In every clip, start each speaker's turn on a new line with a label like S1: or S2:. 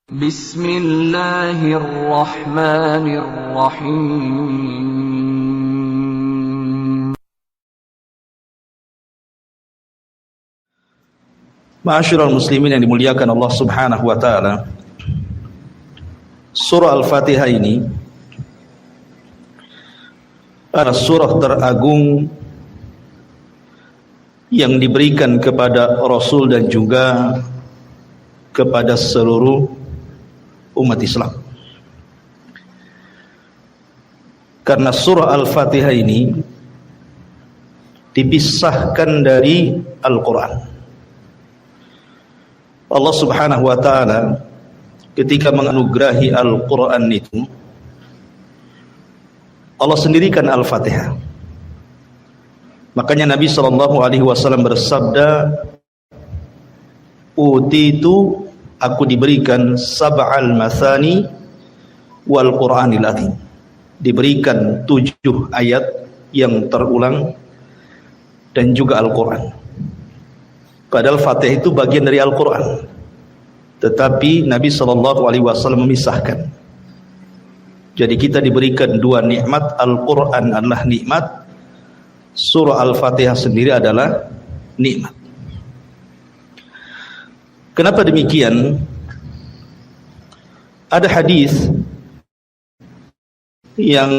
S1: Bismillahirrahmanirrahim.
S2: Ma'asyiral muslimin yang dimuliakan Allah Subhanahu wa taala. Surah Al-Fatihah ini adalah surah teragung yang diberikan kepada Rasul dan juga kepada seluruh umat Islam. Karena surah Al-Fatihah ini dipisahkan dari Al-Quran. Allah Subhanahu wa taala ketika menganugerahi Al-Quran itu, Allah sendirikan Al-Fatihah. Makanya Nabi SAW bersabda, utitu, aku diberikan sab'al mathani wal Qur'anil azim, diberikan 7 ayat yang terulang dan juga Al-Quran. Padahal Fatihah itu bagian dari Al-Quran, tetapi Nabi SAW memisahkan. Jadi kita diberikan 2 nikmat. Al-Quran adalah nikmat, surah Al-Fatihah sendiri adalah nikmat. Kenapa demikian? Ada hadis yang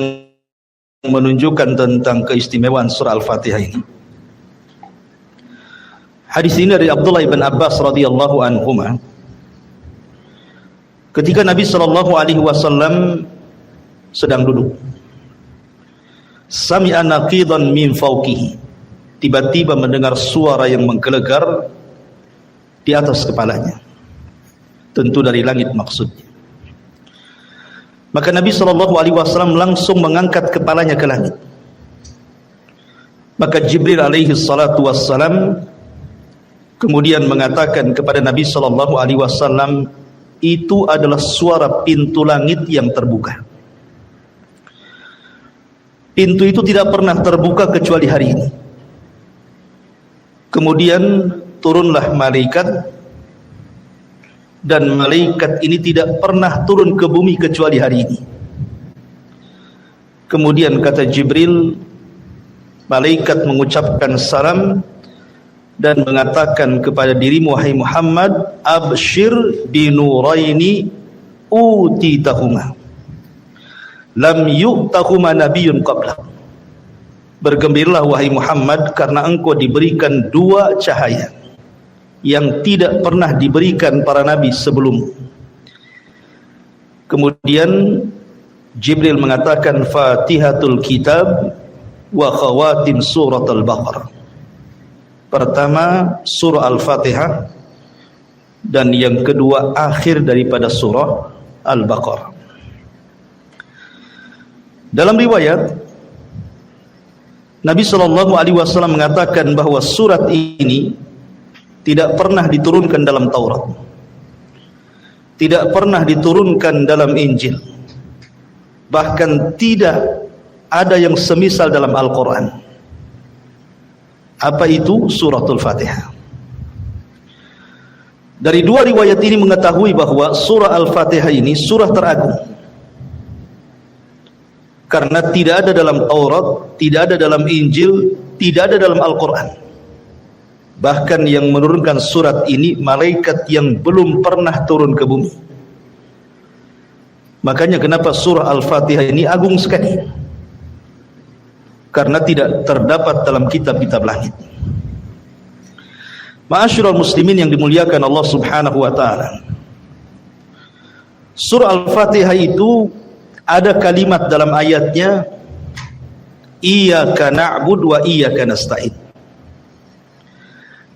S2: menunjukkan tentang keistimewaan surah Al-Fatihah ini. Hadis ini dari Abdullah ibn Abbas radhiyallahu anhuma. Ketika Nabi SAW sedang duduk, sami'a naqidan min fawqihi, tiba-tiba mendengar suara yang menggelegar di atas kepalanya, tentu dari langit maksudnya. Maka Nabi SAW langsung mengangkat kepalanya ke langit. Maka Jibril alaihi salatu wassalam kemudian mengatakan kepada Nabi SAW, itu adalah suara pintu langit yang terbuka. Pintu itu tidak pernah terbuka kecuali hari ini. Kemudian turunlah malaikat, dan malaikat ini tidak pernah turun ke bumi kecuali hari ini. Kemudian kata Jibril, malaikat mengucapkan salam dan mengatakan kepada dirimu, wahai Muhammad, abshir binuraini utitahuma lam yu'tahuma nabiyyun qablak. Bergembiralah wahai Muhammad, karena engkau diberikan 2 cahaya yang tidak pernah diberikan para nabi sebelum. Kemudian Jibril mengatakan, Fatihatul Kitab wa khawatim surat Al-Baqarah. Pertama surah Al-Fatihah, dan yang kedua akhir daripada surah Al-Baqarah. Dalam riwayat Nabi SAW mengatakan bahwa surat ini tidak pernah diturunkan dalam Taurat, tidak pernah diturunkan dalam Injil, bahkan tidak ada yang semisal dalam Al-Quran. Apa itu suratul Fatihah? Dari 2 riwayat ini mengetahui bahwa surah Al-Fatihah ini surah teragung, karena tidak ada dalam Taurat, tidak ada dalam Injil, tidak ada dalam Al-Quran. Bahkan yang menurunkan surat ini malaikat yang belum pernah turun ke bumi. Makanya kenapa surah Al-Fatihah ini agung sekali, karena tidak terdapat dalam kitab-kitab langit. Ma'asyiral muslimin yang dimuliakan Allah Subhanahu wa taala, surah Al-Fatihah itu ada kalimat dalam ayatnya, iyyaka na'budu wa iyyaka nasta'in.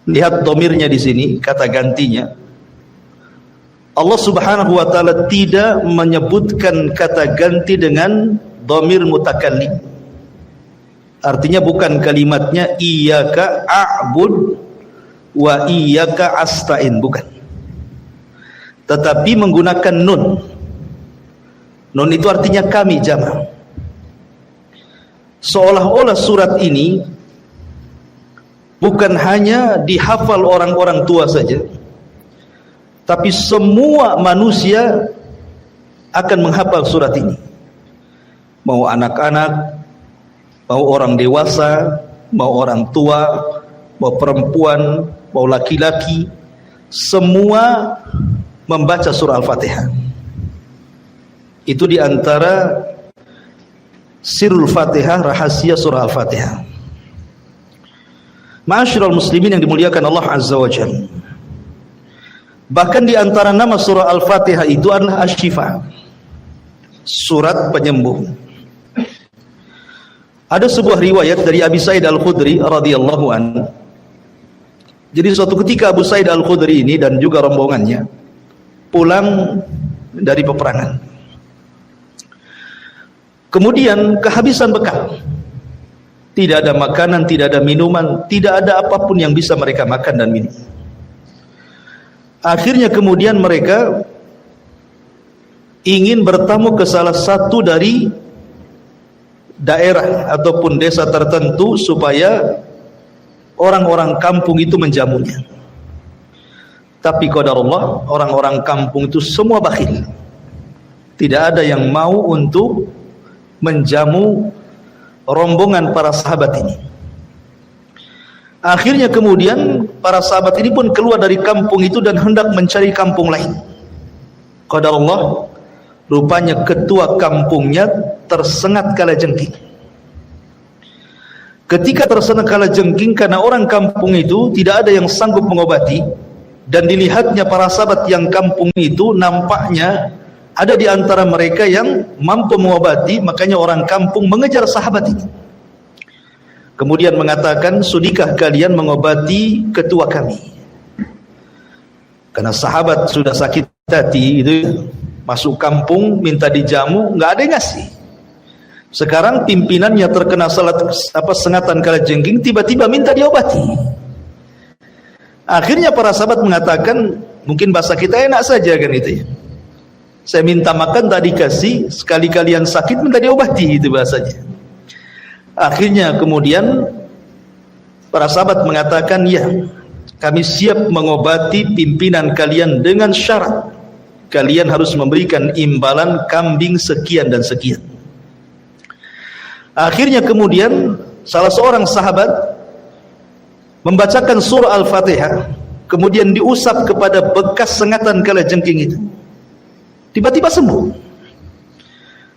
S2: Lihat domirnya di sini, kata gantinya. Allah Subhanahu wa taala tidak menyebutkan kata ganti dengan domir mutakallim. Artinya bukan kalimatnya iyyaka a'bud wa iyyaka asta'in, bukan. Tetapi menggunakan nun. Nun itu artinya kami, jama'. Seolah-olah surat ini bukan hanya dihafal orang-orang tua saja, Tapi semua manusia akan menghafal surat ini. Mau anak-anak, mau orang dewasa, mau orang tua, mau perempuan, mau laki-laki, semua membaca surah Al-Fatihah. Itu diantara sirul Fatihah, rahasia surah Al-Fatihah. Ma'asyiral muslimin yang dimuliakan Allah Azza wa Jalla. Bahkan di antara nama surah Al-Fatihah itu adalah Asy-Syifa, surat penyembuh. Ada sebuah riwayat dari Abi Sa'id Al-Khudri radhiyallahu anhu. Jadi suatu ketika Abu Sa'id Al-Khudri ini dan juga rombongannya pulang dari peperangan. Kemudian kehabisan bekal. Tidak ada makanan, tidak ada minuman, tidak ada apapun yang bisa mereka makan dan minum. Akhirnya kemudian mereka ingin bertamu ke salah satu dari daerah ataupun desa tertentu supaya orang-orang kampung itu menjamunya. Tapi qadarullah, orang-orang kampung itu semua bakhil. Tidak ada yang mau untuk menjamu rombongan para sahabat ini. Akhirnya kemudian para sahabat ini pun keluar dari kampung itu dan hendak mencari kampung lain. Qadarullah, rupanya ketua kampungnya tersengat kalajengking. Ketika tersengat kalajengking karena orang kampung itu tidak ada yang sanggup mengobati, dan dilihatnya para sahabat yang kampung itu nampaknya ada di antara mereka yang mampu mengobati, makanya orang kampung mengejar sahabat ini. Kemudian mengatakan, sudikah kalian mengobati ketua kami? Karena sahabat sudah sakit hati itu, masuk kampung minta dijamu, nggak ada yang ngasih. Sekarang pimpinannya terkena sengatan kalajengking, tiba-tiba minta diobati. Akhirnya para sahabat mengatakan, mungkin bahasa kita enak saja kan itu ya. Saya minta makan tak dikasih, sekali kalian sakit minta diobati, itu bahasanya. Akhirnya kemudian para sahabat mengatakan, ya, kami siap mengobati pimpinan kalian dengan syarat kalian harus memberikan imbalan kambing sekian dan sekian. Akhirnya kemudian salah seorang sahabat membacakan surah Al-Fatihah, kemudian diusap kepada bekas sengatan kalajengking itu. Tiba-tiba sembuh.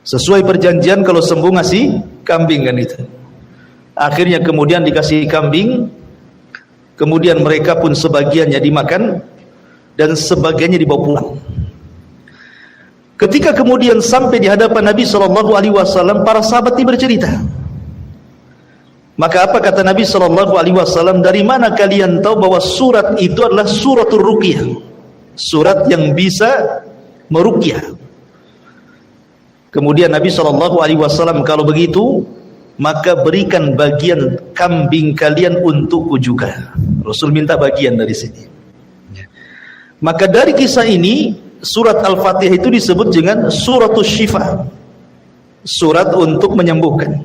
S2: Sesuai perjanjian kalau sembuh ngasih kambing kan itu. Akhirnya kemudian dikasih kambing, kemudian mereka pun sebagiannya dimakan dan sebagiannya dibawa pulang. Ketika kemudian sampai di hadapan Nabi SAW, para sahabat ini bercerita. Maka apa kata Nabi SAW? Dari mana kalian tahu bahwa surat itu adalah suratul ruqyah, surat yang bisa meruqyah? Kemudian Nabi SAW, kalau begitu maka berikan bagian kambing kalian untukku juga. Rasul minta bagian dari sini. Maka dari kisah ini surat Al-Fatihah itu disebut dengan suratul syifa, surat untuk menyembuhkan.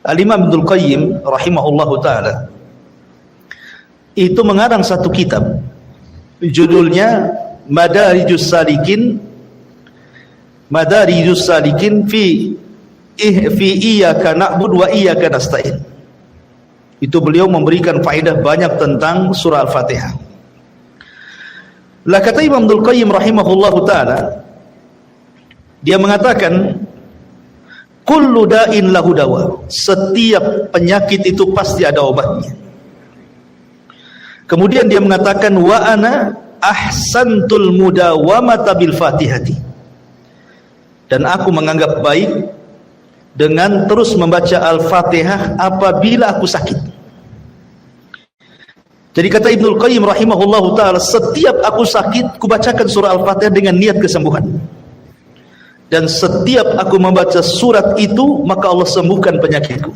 S2: Al-Imam Ibnul Qayyim rahimahullahu ta'ala itu mengarang satu kitab, judulnya Madarijus Salikin fi iyyaka na'budu wa iyyaka nasta'in. Itu beliau memberikan faedah banyak tentang surah Al-Fatihah. Lah kata Imam Ibnul Qayyim rahimahullahu ta'ala, dia mengatakan, kullu da'in lahu dawa, setiap penyakit itu pasti ada obatnya. Kemudian dia mengatakan, wa ana ahsantul mudawamata bil fatihati, dan aku menganggap baik dengan terus membaca Al-Fatihah apabila aku sakit. Jadi kata Ibnul Qayyim rahimahullahu ta'ala, setiap aku sakit, kubacakan surah Al-Fatihah dengan niat kesembuhan. Dan setiap aku membaca surat itu, maka Allah sembuhkan penyakitku.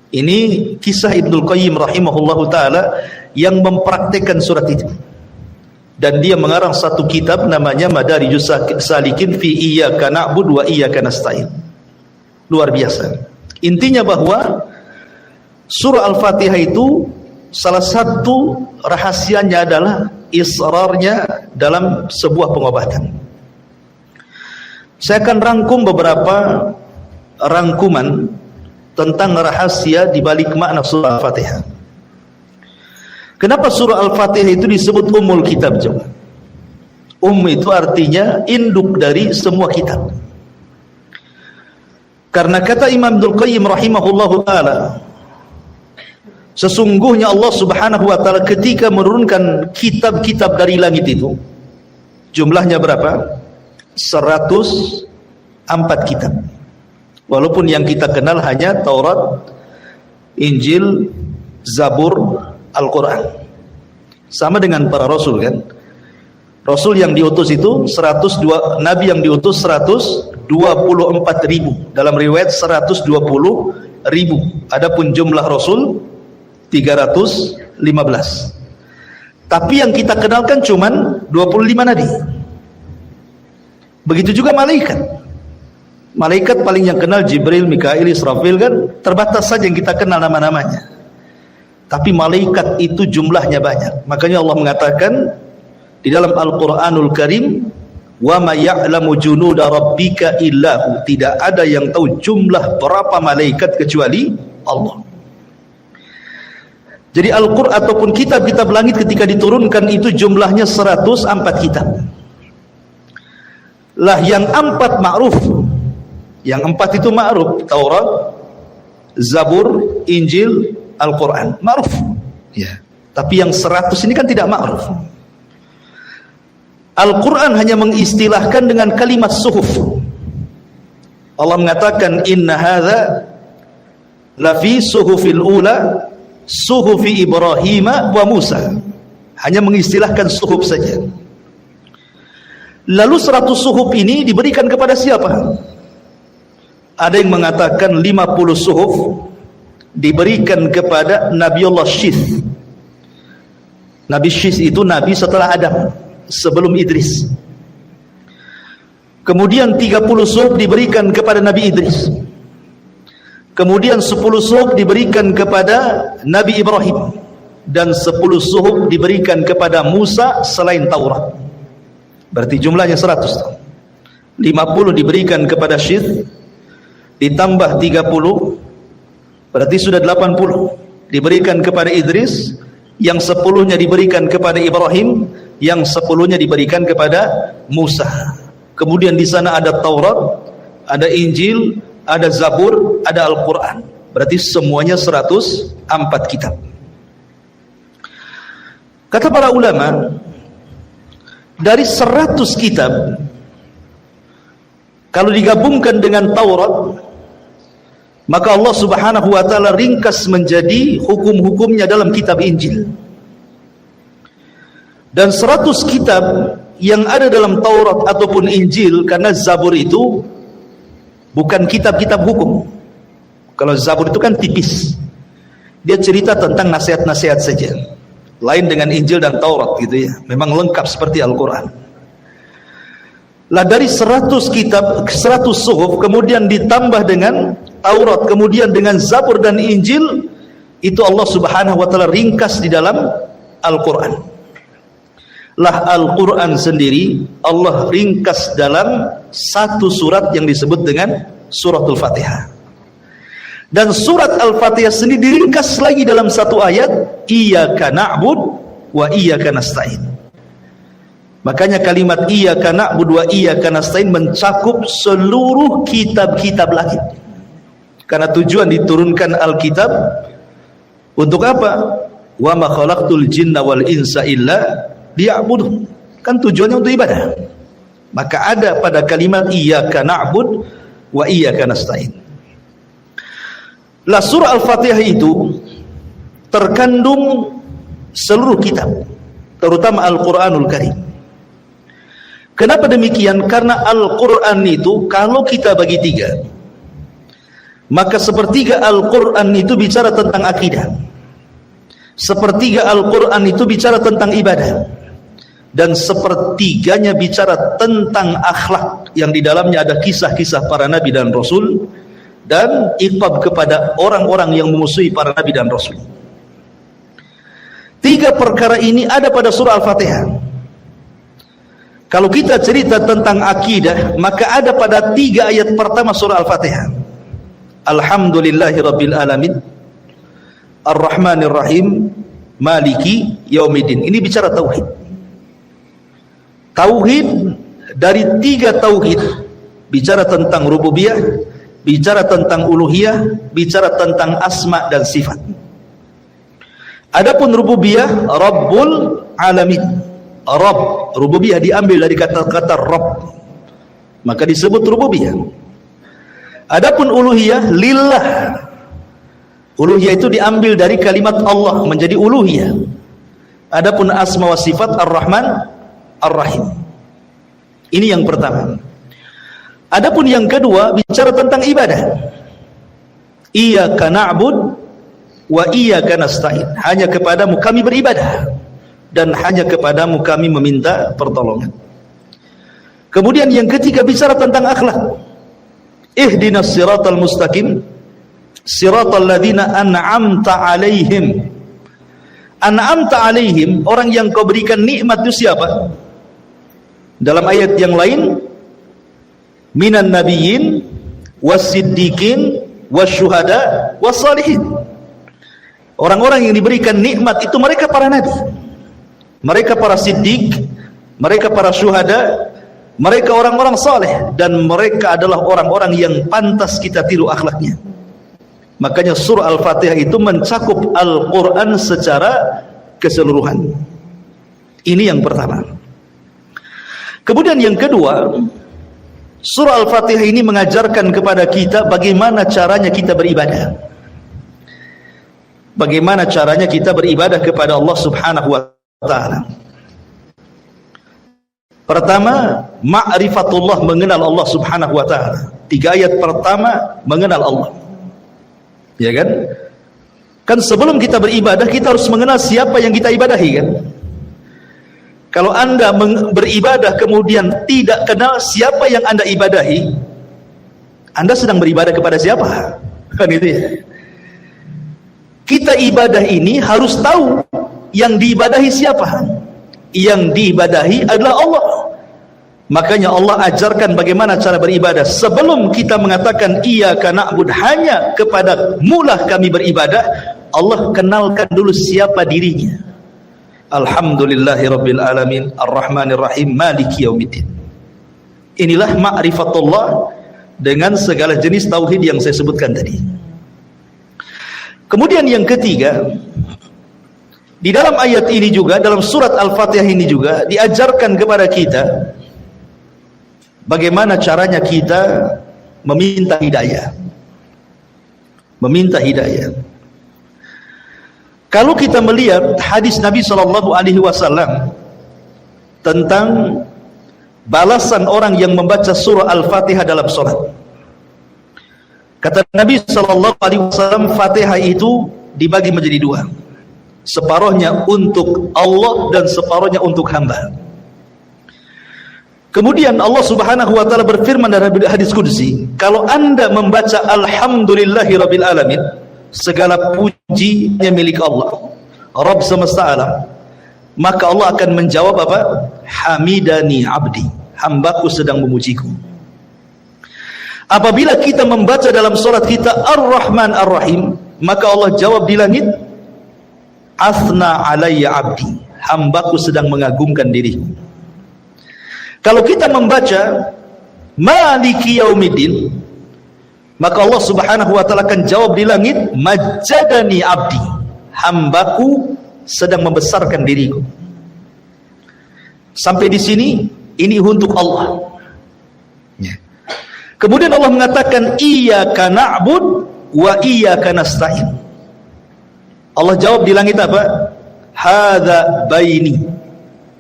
S2: Ini kisah Ibnul Qayyim rahimahullahu ta'ala yang mempraktekkan surat itu. Dan dia mengarang satu kitab namanya Madarijus Salikin fi iyyaka na'budu wa iyyaka nasta'in. Luar biasa. Intinya bahwa surah Al-Fatihah itu salah satu rahasianya adalah israrnya dalam sebuah pengobatan. Saya akan rangkum beberapa rangkuman tentang rahasia di balik makna surah Al-Fatihah. Kenapa surah Al-Fatihah itu disebut Ummul Kitab? itu artinya induk dari semua kitab. Karena kata Imam Ibnul Qayyim rahimahullahu ta'ala, sesungguhnya Allah subhanahu wa ta'ala ketika menurunkan kitab-kitab dari langit itu, jumlahnya berapa? 104 kitab. Walaupun yang kita kenal hanya Taurat, Injil, Zabur, Al-Quran. Sama dengan para rasul kan. Rasul yang diutus itu 102, Nabi yang diutus 124.000. Dalam riwayat 120.000. Adapun jumlah Rasul 315. Tapi yang kita kenalkan cuman 25 Nabi. Begitu juga malaikat. Malaikat paling yang kenal Jibril, Mikail, Israfil kan, terbatas saja yang kita kenal nama-namanya. Tapi malaikat itu jumlahnya banyak. Makanya Allah mengatakan di dalam Al-Qur'anul Karim, wa ma ya'lamu junuda rabbika illahu, tidak ada yang tahu jumlah berapa malaikat kecuali Allah. Jadi Al-Qur'an ataupun kitab-kitab langit ketika diturunkan itu jumlahnya 104 kitab. Lah yang 4 ma'ruf. Yang 4 itu ma'ruf, Taurat, Zabur, Injil, Al-Quran, ma'ruf. Ya. Tapi yang 100 ini kan tidak ma'ruf. Al-Quran hanya mengistilahkan dengan kalimat suhuf. Allah mengatakan inna hadza lafi suhufil ula suhufi Ibrahim wa Musa. Hanya mengistilahkan suhuf saja. Lalu 100 suhuf ini diberikan kepada siapa? Ada yang mengatakan 50 suhuf diberikan kepada Nabiullah Syith. Nabi Syith itu nabi setelah Adam, sebelum Idris. Kemudian 30 suhuf diberikan kepada Nabi Idris. Kemudian 10 suhuf diberikan kepada Nabi Ibrahim. Dan 10 suhuf diberikan kepada Musa selain Taurat. Berarti jumlahnya 100. 50 diberikan kepada Syith, ditambah 30, berarti sudah 80 diberikan kepada Idris, yang 10-nya diberikan kepada Ibrahim, yang 10-nya diberikan kepada Musa. Kemudian di sana ada Taurat, ada Injil, ada Zabur, ada Al-Quran. Berarti semuanya 104 kitab. Kata para ulama, dari 100 kitab, kalau digabungkan dengan Taurat, maka Allah subhanahu wa ta'ala ringkas menjadi hukum-hukumnya dalam kitab Injil. Dan 100 kitab yang ada dalam Taurat ataupun Injil, karena Zabur itu bukan kitab-kitab hukum. Kalau Zabur itu kan tipis, dia cerita tentang nasihat-nasihat saja. Lain dengan Injil dan Taurat gitu ya, memang lengkap seperti Al-Quran. Lah dari 100 kitab, 100 suhuf, kemudian ditambah dengan Taurat, kemudian dengan Zabur dan Injil, itu Allah subhanahu wa ta'ala ringkas di dalam Al-Quran. Lah Al-Quran sendiri Allah ringkas dalam satu surat yang disebut dengan Suratul Fatihah. Dan surat Al-Fatihah sendiri diringkas lagi dalam satu ayat, Iyyaka na'bud wa iyyaka nasta'in. Makanya kalimat Iyyaka na'bud wa iyyaka nasta'in mencakup seluruh kitab-kitab langit. Karena tujuan diturunkan Alkitab untuk apa? Wa ma khalaqtul jinna wal insa illa liya'budun. Kan tujuannya untuk ibadah. Maka ada pada kalimat Iyyaka na'bud wa iyyaka nasta'in. Lah surah Al-Fatihah itu terkandung seluruh kitab, terutama Al-Quranul Karim. Kenapa demikian? Karena Al-Quran itu kalau kita bagi 3, maka sepertiga Al-Quran itu bicara tentang akidah, sepertiga Al-Quran itu bicara tentang ibadah, dan sepertiganya bicara tentang akhlak yang di dalamnya ada kisah-kisah para nabi dan rasul, dan iqab kepada orang-orang yang memusuhi para nabi dan rasul. Tiga perkara ini ada pada surah Al-Fatihah. Kalau kita cerita tentang akidah, maka ada pada 3 ayat pertama surah Al-Fatihah. Alhamdulillahi Rabbil Alamin, Ar-Rahmanir Rahim, Maliki Yaumiddin. Ini bicara tauhid. Tauhid dari 3 tauhid. Bicara tentang rububiyah, bicara tentang uluhiyah, bicara tentang asma dan sifat. Adapun rububiyah, Rabbul Alamin. Rabb, rububiyah diambil dari kata-kata Rabb, maka disebut rububiyah. Adapun uluhiyah, lillah. Uluhiyah itu diambil dari kalimat Allah menjadi uluhiyah. Adapun asma wa sifat, Ar-Rahman, Ar-Rahim. Ini yang pertama. Adapun yang kedua bicara tentang ibadah. Iyyaka na'bud wa iyyaka nasta'in. Hanya kepadamu kami beribadah dan hanya kepadamu kami meminta pertolongan. Kemudian yang ketiga bicara tentang akhlak. Ihdinas siratal mustaqim, siratal ladzina an'amta 'alaihim. An'amta 'alaihim, orang yang kau berikan nikmat itu siapa? Dalam ayat yang lain, minan nabiyyin was-siddiqin wasyuhada was-salihin. Orang-orang yang diberikan nikmat itu mereka para nabi, mereka para siddiq, mereka para syuhada, mereka orang-orang saleh, dan mereka adalah orang-orang yang pantas kita tiru akhlaknya. Makanya surah Al-Fatihah itu mencakup Al-Quran secara keseluruhan. Ini yang pertama. Kemudian yang kedua, surah Al-Fatihah ini mengajarkan kepada kita bagaimana caranya kita beribadah. Bagaimana caranya kita beribadah kepada Allah Subhanahu wa ta'ala. Pertama, ma'rifatullah, mengenal Allah Subhanahu wa ta'ala. 3 ayat pertama mengenal Allah. Ya kan? Kan sebelum kita beribadah kita harus mengenal siapa yang kita ibadahi kan? Kalau Anda beribadah kemudian tidak kenal siapa yang Anda ibadahi, Anda sedang beribadah kepada siapa? Kan itu ya. Kita ibadah ini harus tahu yang diibadahi siapa. Yang diibadahi adalah Allah. Makanya Allah ajarkan bagaimana cara beribadah. Sebelum kita mengatakan iyyaka na'bud, hanya kepada mulah kami beribadah, Allah kenalkan dulu siapa dirinya. Alhamdulillahi Rabbil Alamin, Ar-Rahmanir Rahim, Maliki Yaumiddin. Inilah ma'rifatullah dengan segala jenis tauhid yang saya sebutkan tadi. Kemudian yang ketiga, di dalam ayat ini juga, dalam surat Al-Fatihah ini juga diajarkan kepada kita bagaimana caranya kita meminta hidayah. Meminta hidayah. Kalau kita melihat hadis Nabi SAW tentang balasan orang yang membaca surah Al-Fatihah dalam salat, kata Nabi SAW, Fatihah itu dibagi menjadi 2. Separuhnya untuk Allah dan separuhnya untuk hamba. Kemudian Allah Subhanahu wa ta'ala berfirman dalam hadis qudsi, kalau Anda membaca Alhamdulillahi Rabbil Alamin, segala puji hanya milik Allah, Rabb semesta alam, maka Allah akan menjawab apa? Hamidani abdi, hambaku sedang memujiku. Apabila kita membaca dalam surat kita Ar-Rahman Ar-Rahim, maka Allah jawab di langit, Asna alayya abdi, hambaku sedang mengagungkan diriku. Kalau kita membaca Maliki Yaumiddin, maka Allah Subhanahu wa ta'ala akan jawab di langit, Majjadani abdi, hambaku sedang membesarkan diriku. Sampai di sini ini untuk Allah. Kemudian Allah mengatakan iyyaka na'bud wa iyyaka nasta'in. Allah jawab di langit apa? Hadza baini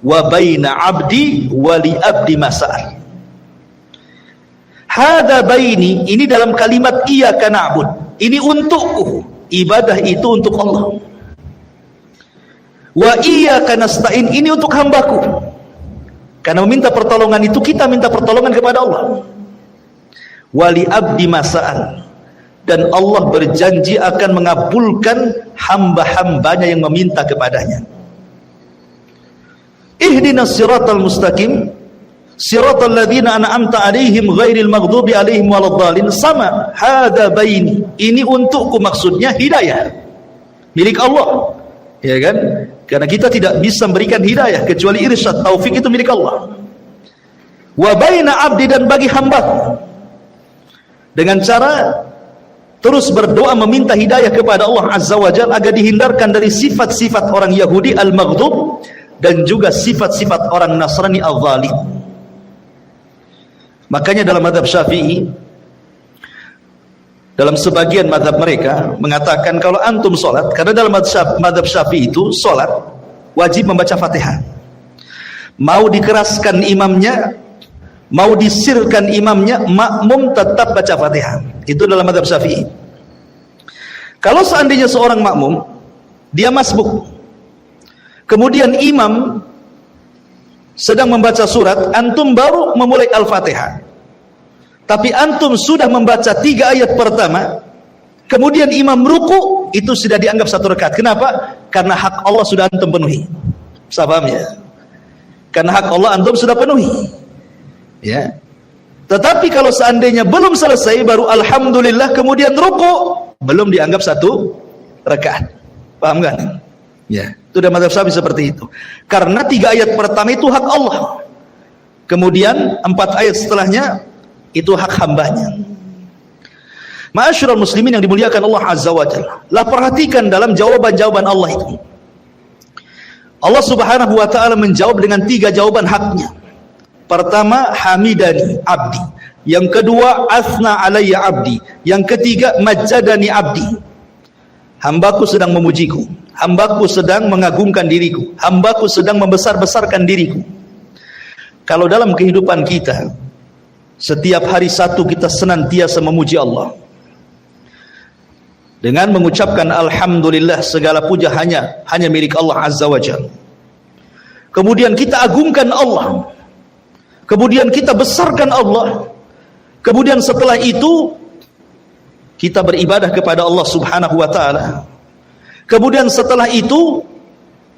S2: wa baina 'abdi wa li 'abdi mas'al. Hadza baini, ini dalam kalimat iyyaka na'bud, ini untukku, ibadah itu untuk Allah. Wa iyyaka nasta'in, ini untuk hambaku. Karena meminta pertolongan itu kita minta pertolongan kepada Allah. Wali abdi masa'al, dan Allah berjanji akan mengabulkan hamba-hambanya yang meminta kepadanya. ihdinas siratal mustaqim siratal ladzina an'amta 'alaihim ghairil maghdubi 'alaihim waladdallin, sama hada baini, ini untukku, maksudnya hidayah milik Allah, ya kan? Karena kita tidak bisa memberikan hidayah kecuali irsyad, taufik itu milik Allah. Wa baina 'abdi, dan bagi hamba, dengan cara terus berdoa meminta hidayah kepada Allah Azza wa Jalla agar dihindarkan dari sifat-sifat orang Yahudi al-maghdub dan juga sifat-sifat orang Nasrani al-zalim. Makanya dalam mazhab Syafi'i, dalam sebagian mazhab mereka mengatakan kalau antum sholat, karena dalam mazhab Syafi'i itu sholat wajib membaca Fatihah, mau dikeraskan imamnya, mau disirkan imamnya, makmum tetap baca Fatihah. Itu dalam mazhab Syafi'i. Kalau seandainya seorang makmum dia masbuk, kemudian imam sedang membaca surat, antum baru memulai Al-Fatihah, tapi antum sudah membaca 3 ayat pertama, kemudian imam ruku, itu sudah dianggap 1 rakaat. Kenapa? Karena hak Allah sudah antum penuhi. Paham ya? Karena hak Allah antum sudah penuhi, ya. Tetapi kalau seandainya belum selesai baru alhamdulillah kemudian ruku, belum dianggap 1 rakaat. Paham kan? Ya, itu dalam mazhab Syafi'i seperti itu. Karena 3 ayat pertama itu hak Allah, kemudian 4 ayat setelahnya itu hak hambanya. Ma'asyiral muslimin yang dimuliakan Allah Azza wa Jalla, lah perhatikan dalam jawaban-jawaban Allah itu. Allah Subhanahu wa ta'ala menjawab dengan 3 jawaban haknya. Pertama, hamidani abdi. Yang kedua, asna alayya abdi. Yang ketiga, majjadani abdi. Hambaku sedang memujiku, hambaku sedang mengagungkan diriku, hambaku sedang membesar-besarkan diriku. Kalau dalam kehidupan kita setiap hari satu kita senantiasa memuji Allah dengan mengucapkan alhamdulillah, segala puja hanya milik Allah Azza wa Jalla. Kemudian kita agungkan Allah, kemudian kita besarkan Allah, kemudian setelah itu kita beribadah kepada Allah Subhanahu wa ta'ala, kemudian setelah itu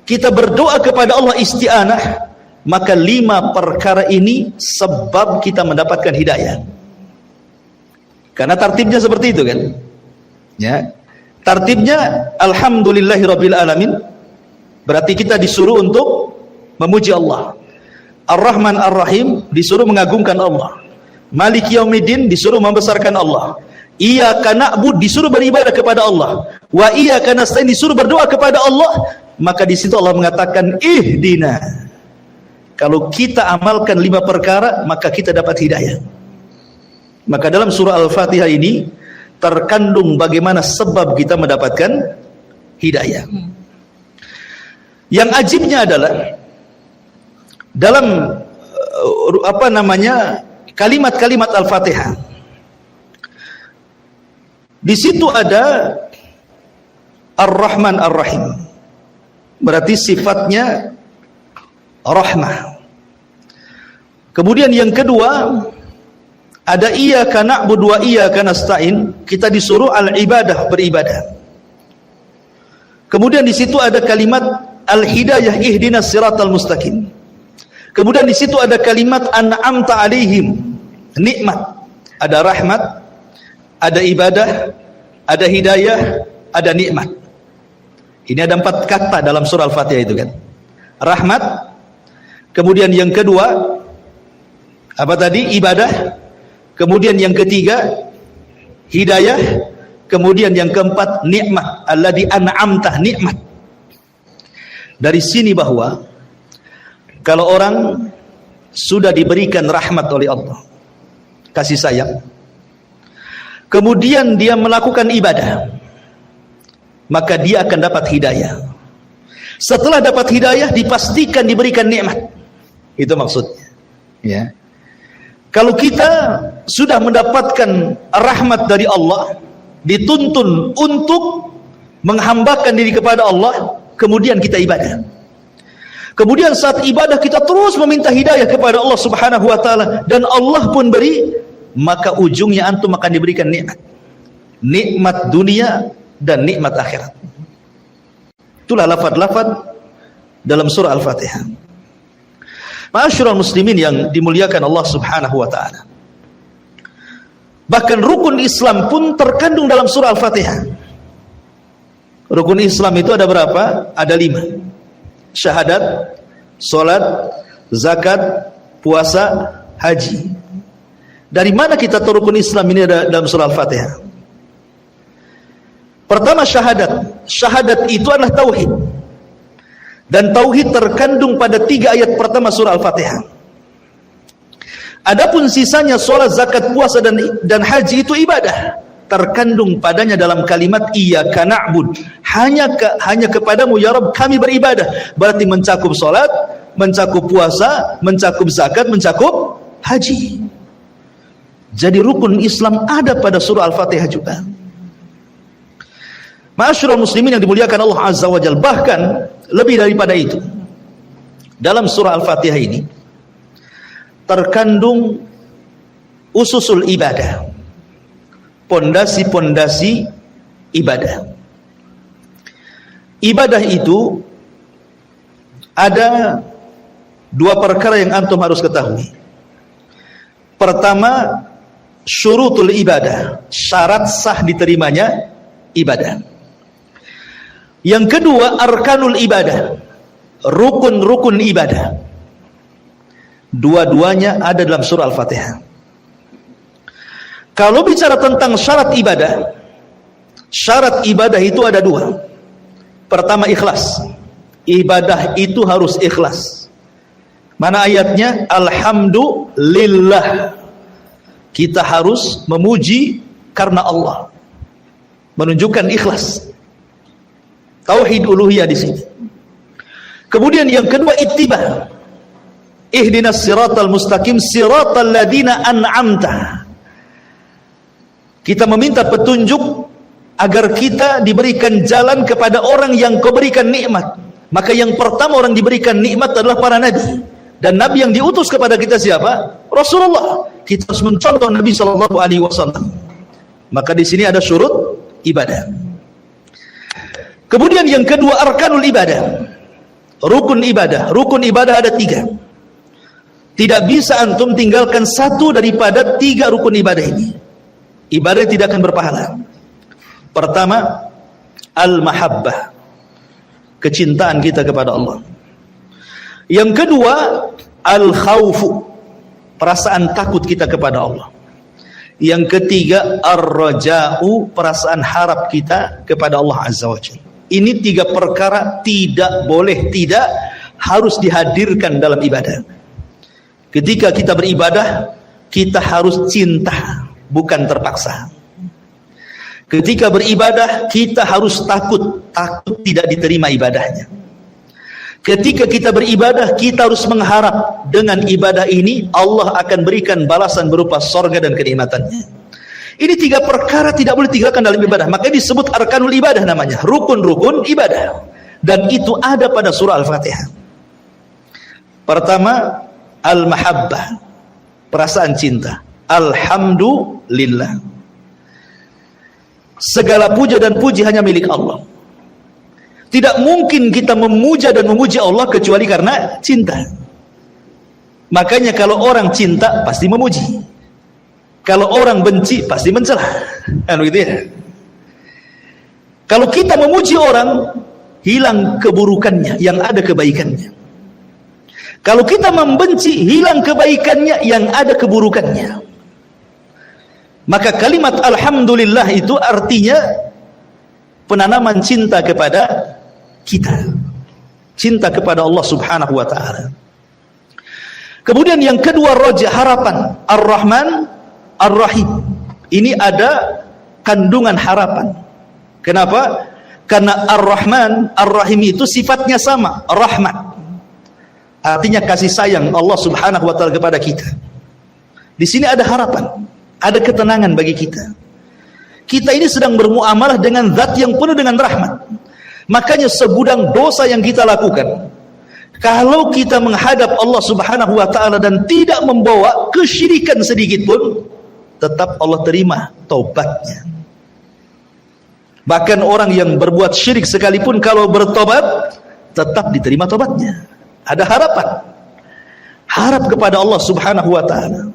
S2: kita berdoa kepada Allah isti'anah, maka 5 perkara ini sebab kita mendapatkan hidayah. Karena tartibnya seperti itu kan, ya. Tartibnya alhamdulillahirabbil alamin, berarti kita disuruh untuk memuji Allah. Ar-Rahman Ar-Rahim, disuruh mengagungkan Allah. Maliki Yaumiddin, disuruh membesarkan Allah. Iyyaka na'budu, disuruh beribadah kepada Allah. Wa iyyaka nasta'in, disuruh berdoa kepada Allah. Maka di situ Allah mengatakan ihdina. Kalau kita amalkan 5 perkara, maka kita dapat hidayah. Maka dalam surah Al-Fatihah ini terkandung bagaimana sebab kita mendapatkan hidayah. Yang ajibnya adalah dalam kalimat-kalimat Al-Fatihah, di situ ada Ar-Rahman Ar-Rahim, berarti sifatnya rahmah. Kemudian yang kedua ada iyyaka na'budu wa iyyaka nasta'in, kita disuruh al-ibadah, beribadah. Kemudian di situ ada kalimat al-hidayah, ihdinas siratal mustaqim. Kemudian di situ ada kalimat an'amta alaihim, nikmat. Ada rahmat, ada ibadah, ada hidayah, ada nikmat. Ini ada 4 kata dalam surah Al-Fatihah itu kan. Rahmat, kemudian yang kedua apa tadi? Ibadah, kemudian yang ketiga hidayah, kemudian yang keempat nikmat. Alladzi an'amta, nikmat. Dari sini bahwa kalau orang sudah diberikan rahmat oleh Allah, kasih sayang, kemudian dia melakukan ibadah, maka dia akan dapat hidayah. Setelah dapat hidayah, dipastikan diberikan nikmat. Itu maksudnya, ya. Kalau kita sudah mendapatkan rahmat dari Allah, dituntun untuk menghambakan diri kepada Allah, kemudian kita ibadah. Kemudian saat ibadah kita terus meminta hidayah kepada Allah Subhanahu wa ta'ala, dan Allah pun beri, maka ujungnya antum akan diberikan nikmat. Nikmat dunia dan nikmat akhirat. Itulah lafaz-lafaz dalam surah Al-Fatihah. Ma'asyiral muslimin yang dimuliakan Allah Subhanahu wa taala. Bahkan rukun Islam pun terkandung dalam surah Al-Fatihah. Rukun Islam itu ada berapa? Ada 5. Syahadat, salat, zakat, puasa, haji. Dari mana kita tahu rukun Islam ini ada dalam surah Al-Fatihah? Pertama syahadat. Syahadat itu adalah tauhid. Dan tauhid terkandung pada 3 ayat pertama surah Al-Fatihah. Adapun sisanya salat, zakat, puasa dan haji itu ibadah. Terkandung padanya dalam kalimat iyyaka na'bud. Hanya kepadamu ya Rabb kami beribadah. Berarti mencakup salat, mencakup puasa, mencakup zakat, mencakup haji. Jadi rukun Islam ada pada surah Al-Fatihah juga. Ma'asyiral muslimin yang dimuliakan Allah Azza wa Jalla, bahkan lebih daripada itu, dalam surah Al-Fatihah ini terkandung ususul ibadah, pondasi-pondasi ibadah. Ibadah itu ada 2 perkara yang antum harus ketahui. Pertama, syurutul ibadah, syarat sah diterimanya ibadah. Yang kedua, arkanul ibadah, rukun-rukun ibadah. Dua-duanya ada dalam surah Al-Fatihah. Kalau bicara tentang syarat ibadah itu ada 2. Pertama, ikhlas. Ibadah itu harus ikhlas. Mana ayatnya? Alhamdulillah. Kita harus memuji karena Allah. Menunjukkan ikhlas. Tauhid uluhiyah di sini. Kemudian yang kedua, ittiba. Ihdinas siratal mustaqim siratal ladzina an'amta. Kita meminta petunjuk agar kita diberikan jalan kepada orang yang Kau berikan nikmat. Maka yang pertama orang diberikan nikmat adalah para nabi. Dan nabi yang diutus kepada kita siapa? Rasulullah. Kita harus mencontoh Nabi sallallahu alaihi wasallam. Maka di sini ada syurut ibadah. Kemudian yang kedua, arkanul ibadah. Rukun ibadah. Rukun ibadah ada 3. Tidak bisa antum tinggalkan satu daripada 3 rukun ibadah ini. Ibadah tidak akan berpahala. Pertama, al-mahabbah. Kecintaan kita kepada Allah. Yang kedua, al-khawfu. Perasaan takut kita kepada Allah. Yang ketiga, ar-raja'u. Perasaan harap kita kepada Allah Azza wa Jalla. Ini 3 perkara tidak boleh, tidak harus dihadirkan dalam ibadah. Ketika kita beribadah, kita harus cinta, bukan terpaksa. Ketika beribadah, kita harus takut tidak diterima ibadahnya. Ketika kita beribadah, kita harus mengharap dengan ibadah ini Allah akan berikan balasan berupa sorga dan kenikmatannya. Ini 3 perkara tidak boleh tinggalkan dalam ibadah. Makanya disebut arkanul ibadah namanya, rukun-rukun ibadah. Dan itu ada pada surah Al-Fatihah. Pertama, al-mahabbah, perasaan cinta. Alhamdulillah. Segala puja dan puji hanya milik Allah. Tidak mungkin kita memuja dan memuji Allah kecuali karena cinta. Makanya kalau orang cinta pasti memuji. Kalau orang benci pasti mencela. Kan begitu ya? Kalau kita memuji orang, hilang keburukannya, yang ada kebaikannya. Kalau kita membenci, hilang kebaikannya, yang ada keburukannya. Maka kalimat alhamdulillah itu artinya penanaman cinta kepada kita. Cinta kepada Allah Subhanahu wa ta'ala. Kemudian yang kedua, roja, harapan. Ar-Rahman, Ar-Rahim. Ini ada kandungan harapan. Kenapa? Karena Ar-Rahman, Ar-Rahim itu sifatnya sama, rahmat. Artinya kasih sayang Allah Subhanahu wa ta'ala kepada kita. Di sini ada harapan, ada ketenangan bagi kita. Kita ini sedang bermuamalah dengan zat yang penuh dengan rahmat. Makanya segudang dosa yang kita lakukan, kalau kita menghadap Allah Subhanahu wa ta'ala dan tidak membawa kesyirikan sedikit pun, tetap Allah terima taubatnya. Bahkan orang yang berbuat syirik sekalipun kalau bertobat, tetap diterima tobatnya. Ada harapan. harap kepada Allah Subhanahu wa taala.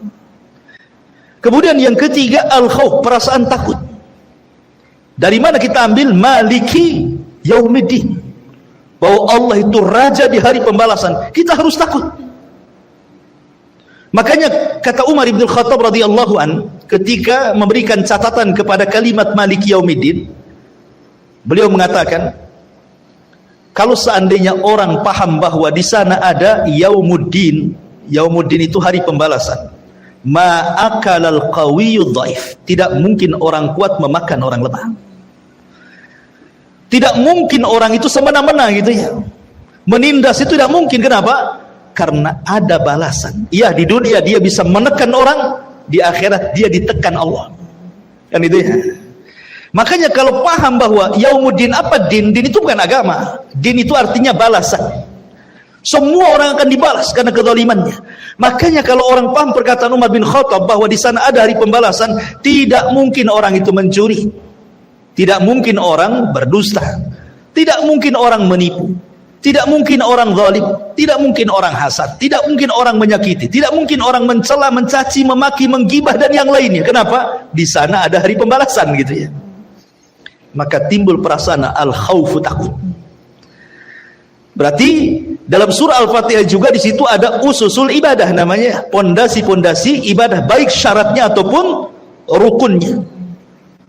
S2: Kemudian yang ketiga, al-khauf, perasaan takut. Dari mana kita ambil? Maliki yaumiddin, bahwa Allah itu raja di hari pembalasan. Kita harus takut. Makanya kata Umar bin Khattab radhiyallahu an ketika memberikan catatan kepada kalimat Maliki Yaumiddin, beliau mengatakan, kalau seandainya orang paham bahwa di sana ada Yaumuddin, Yaumuddin itu hari pembalasan, ma akalal qawiyyu dhaif, tidak mungkin orang kuat memakan orang lemah. Tidak mungkin orang itu semena-mena gitu ya. Menindas itu tidak mungkin. Kenapa? Karena ada balasan. Iya, di dunia dia bisa menekan orang, di akhirat dia ditekan Allah. Kan itu ya. Makanya kalau paham bahwa Yaumuddin, apa din? Din itu bukan agama. Din itu artinya balasan. Semua orang akan dibalas karena kezalimannya. Makanya kalau orang paham perkataan Umar bin Khattab bahwa di sana ada hari pembalasan, tidak mungkin orang itu mencuri. Tidak mungkin orang berdusta. Tidak mungkin orang menipu. Tidak mungkin orang zalim, tidak mungkin orang hasad, tidak mungkin orang menyakiti, tidak mungkin orang mencela, mencaci, memaki, menggibah dan yang lainnya. Kenapa? Di sana ada hari pembalasan gitu ya. Maka timbul perasaan al-khaufu, takut. Berarti dalam surah Al-Fatihah juga di situ ada ususul ibadah, namanya pondasi-pondasi ibadah, baik syaratnya ataupun rukunnya.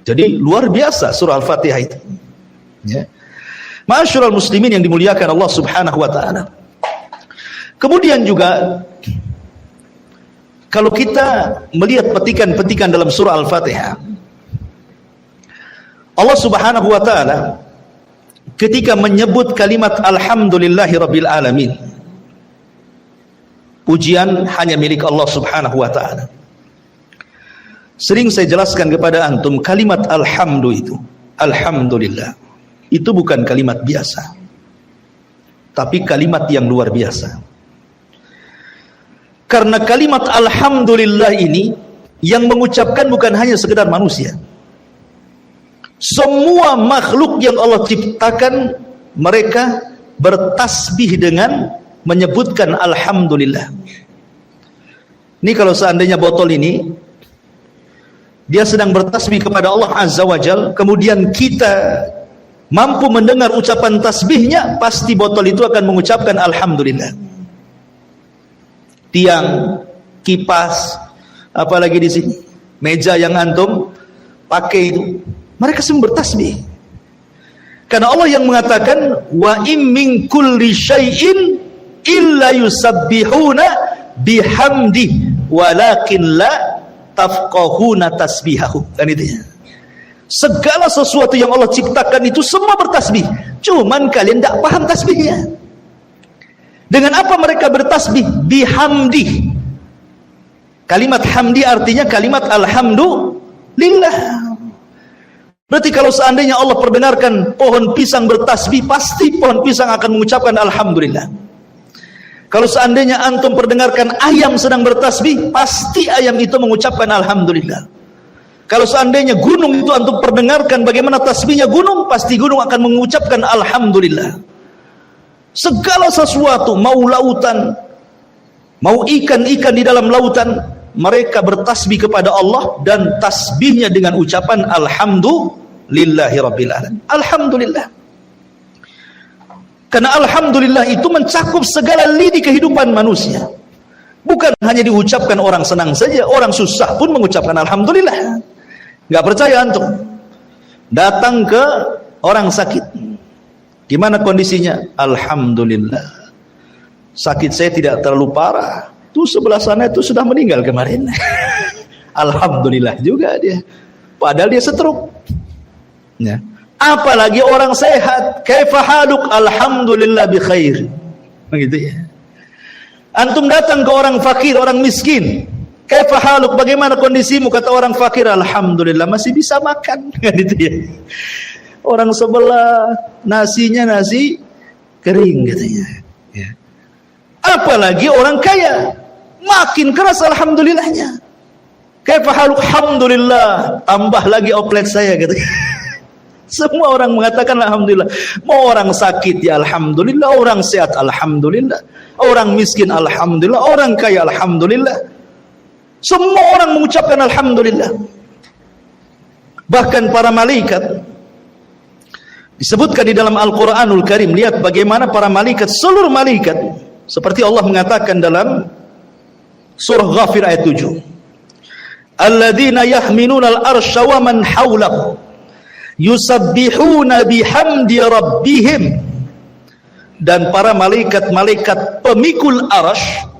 S2: Jadi luar biasa surah Al-Fatihah itu. Ya. Ma'asyiral muslimin yang dimuliakan Allah Subhanahu wa taala. Kemudian juga kalau kita melihat petikan-petikan dalam surah Al-Fatihah, Allah Subhanahu wa taala ketika menyebut kalimat alhamdulillahi rabbil alamin, pujian hanya milik Allah Subhanahu wa taala. Sering saya jelaskan kepada antum, kalimat alhamdu itu, alhamdulillah, itu bukan kalimat biasa, tapi kalimat yang luar biasa. Karena kalimat alhamdulillah ini yang mengucapkan bukan hanya sekedar manusia. Semua makhluk yang Allah ciptakan, mereka bertasbih dengan menyebutkan alhamdulillah. Ini kalau seandainya botol ini dia sedang bertasbih kepada Allah Azza wa Jal, kemudian kita mampu mendengar ucapan tasbihnya, pasti botol itu akan mengucapkan alhamdulillah. Tiang, kipas, apalagi di sini, meja yang antum pakai itu, mereka semua bertasbih. Karena Allah yang mengatakan, wa im min kulli syai'in illa yusabbihuna bihamdi walakin la tafqahuna tasbihahu. Kan itu ya. Segala sesuatu yang Allah ciptakan itu semua bertasbih, cuman kalian tidak paham tasbihnya. Dengan apa mereka bertasbih? Bihamdi. Kalimat hamdi artinya kalimat alhamdulillah. Berarti kalau seandainya Allah perdengarkan pohon pisang bertasbih, pasti pohon pisang akan mengucapkan alhamdulillah. Kalau seandainya antum perdengarkan ayam sedang bertasbih, pasti ayam itu mengucapkan alhamdulillah. Kalau seandainya gunung itu antum perdengarkan bagaimana tasbihnya gunung, pasti gunung akan mengucapkan alhamdulillah. Segala sesuatu, mau lautan, mau ikan-ikan di dalam lautan, mereka bertasbih kepada Allah dan tasbihnya dengan ucapan alhamdulillahi rabbil alamin. Alhamdulillah. Karena alhamdulillah itu mencakup segala lini kehidupan manusia. Bukan hanya diucapkan orang senang saja, orang susah pun mengucapkan alhamdulillah. Nggak percaya antum, datang ke orang sakit, gimana kondisinya? Alhamdulillah, sakit saya tidak terlalu parah. Tuh sebelah sana itu sudah meninggal kemarin. Alhamdulillah juga dia, padahal dia stroke. Ya. Apalagi orang sehat, kaifa haluk? Alhamdulillah bi khair. Begitu ya. Antum datang ke orang fakir, orang miskin, kaifa haluk, bagaimana kondisimu? Kata orang fakir, alhamdulillah masih bisa makan. Gitu ya. Orang sebelah nasinya nasi kering katanya. Ya. Apalagi orang kaya, makin keras alhamdulillahnya. Kaifa haluk? Alhamdulillah, tambah lagi oplet saya gitu. Semua orang mengatakan alhamdulillah. Mau orang sakit ya alhamdulillah, orang sehat alhamdulillah, orang miskin alhamdulillah, orang kaya alhamdulillah. Semua orang mengucapkan alhamdulillah. Bahkan para malaikat disebutkan di dalam Al-Qur'anul Karim. Lihat bagaimana para malaikat, seluruh malaikat, seperti Allah mengatakan dalam surah Ghafir ayat 7. Alladzina yahminuna al-arsya wa man hawlahu yusabbihuna bihamdi rabbihim. Dan para malaikat-malaikat pemikul arsy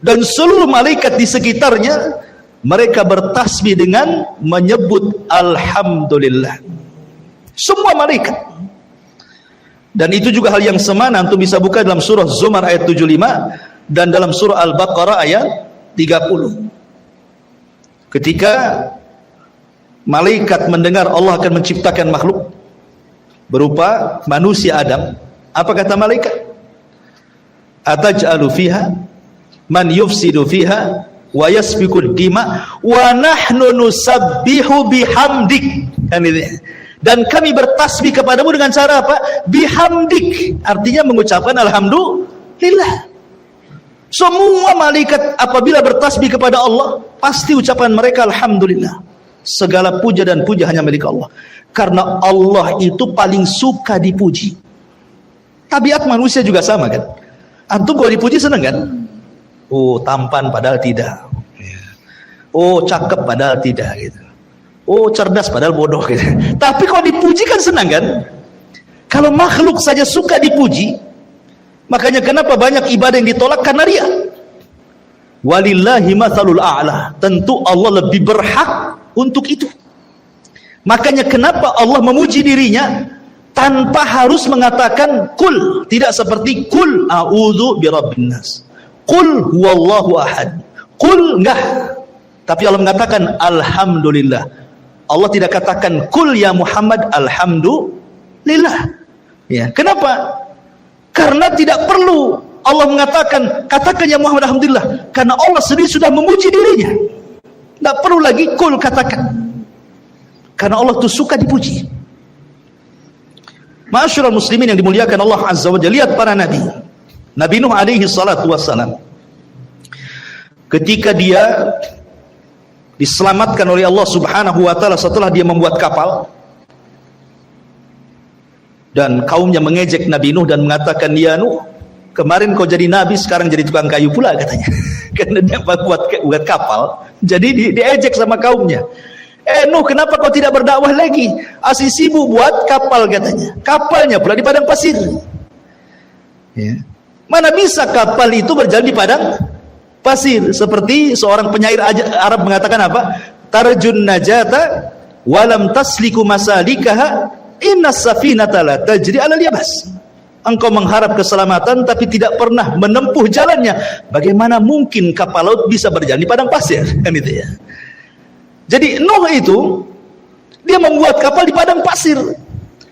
S2: dan seluruh malaikat di sekitarnya, mereka bertasbih dengan menyebut alhamdulillah. Semua malaikat. Dan itu juga hal yang semana, antum bisa buka dalam surah Zumar ayat 75 dan dalam surah Al-Baqarah ayat 30. Ketika malaikat mendengar Allah akan menciptakan makhluk berupa manusia Adam, apa kata malaikat? Ataj'alu fiha man yufsidu fiha wa yasfiku dima wa nahnu nusabbihu bihamdik. Dan kami bertasbih kepadamu dengan cara apa? Bihamdik, artinya mengucapkan alhamdulillah. Semua malaikat apabila bertasbih kepada Allah, pasti ucapan mereka alhamdulillah. Segala puja dan puja hanya milik Allah, karena Allah itu paling suka dipuji. Tabiat manusia juga sama kan? Antum kalau dipuji senang kan? Oh tampan padahal tidak, oh cakep padahal tidak gitu, oh cerdas padahal bodoh gitu. Tapi kalau dipuji kan senang kan? Kalau makhluk saja suka dipuji, makanya kenapa banyak ibadah yang ditolak? Karena riya. Walillahi matsalul a'la, tentu Allah lebih berhak untuk itu. Makanya kenapa Allah memuji dirinya tanpa harus mengatakan kul, tidak seperti kul a'udzu birabbin nas, qul huwallahu ahad, qul enggak. Tapi Allah mengatakan alhamdulillah. Allah tidak katakan qul ya Muhammad alhamdulillah. Ya, kenapa? Karena tidak perlu Allah mengatakan katakan ya Muhammad alhamdulillah, karena Allah sendiri sudah memuji dirinya. Tidak perlu lagi qul katakan, karena Allah itu suka dipuji. Ma'asyiral muslimin yang dimuliakan Allah azza wa jalla, lihat para nabi. Nabi Nuh alaihi salatu wassalam, ketika dia diselamatkan oleh Allah subhanahu wa ta'ala setelah dia membuat kapal, dan kaumnya mengejek Nabi Nuh dan mengatakan, ya Nuh, kemarin kau jadi nabi, sekarang jadi tukang kayu pula katanya. Karena dia buat kapal, jadi diejek sama kaumnya. Nuh, kenapa kau tidak berdakwah lagi? Asih sibuk buat kapal katanya. Kapalnya pula di padang pasir. Ya. Mana bisa kapal itu berjalan di padang pasir? Seperti seorang penyair Arab mengatakan apa? Tarjun najata walam tasliku masalikaha innas safinata la tajri 'alal yabas. Engkau mengharap keselamatan tapi tidak pernah menempuh jalannya. Bagaimana mungkin kapal laut bisa berjalan di padang pasir? Kan itu ya. Jadi Nuh itu dia membuat kapal di padang pasir,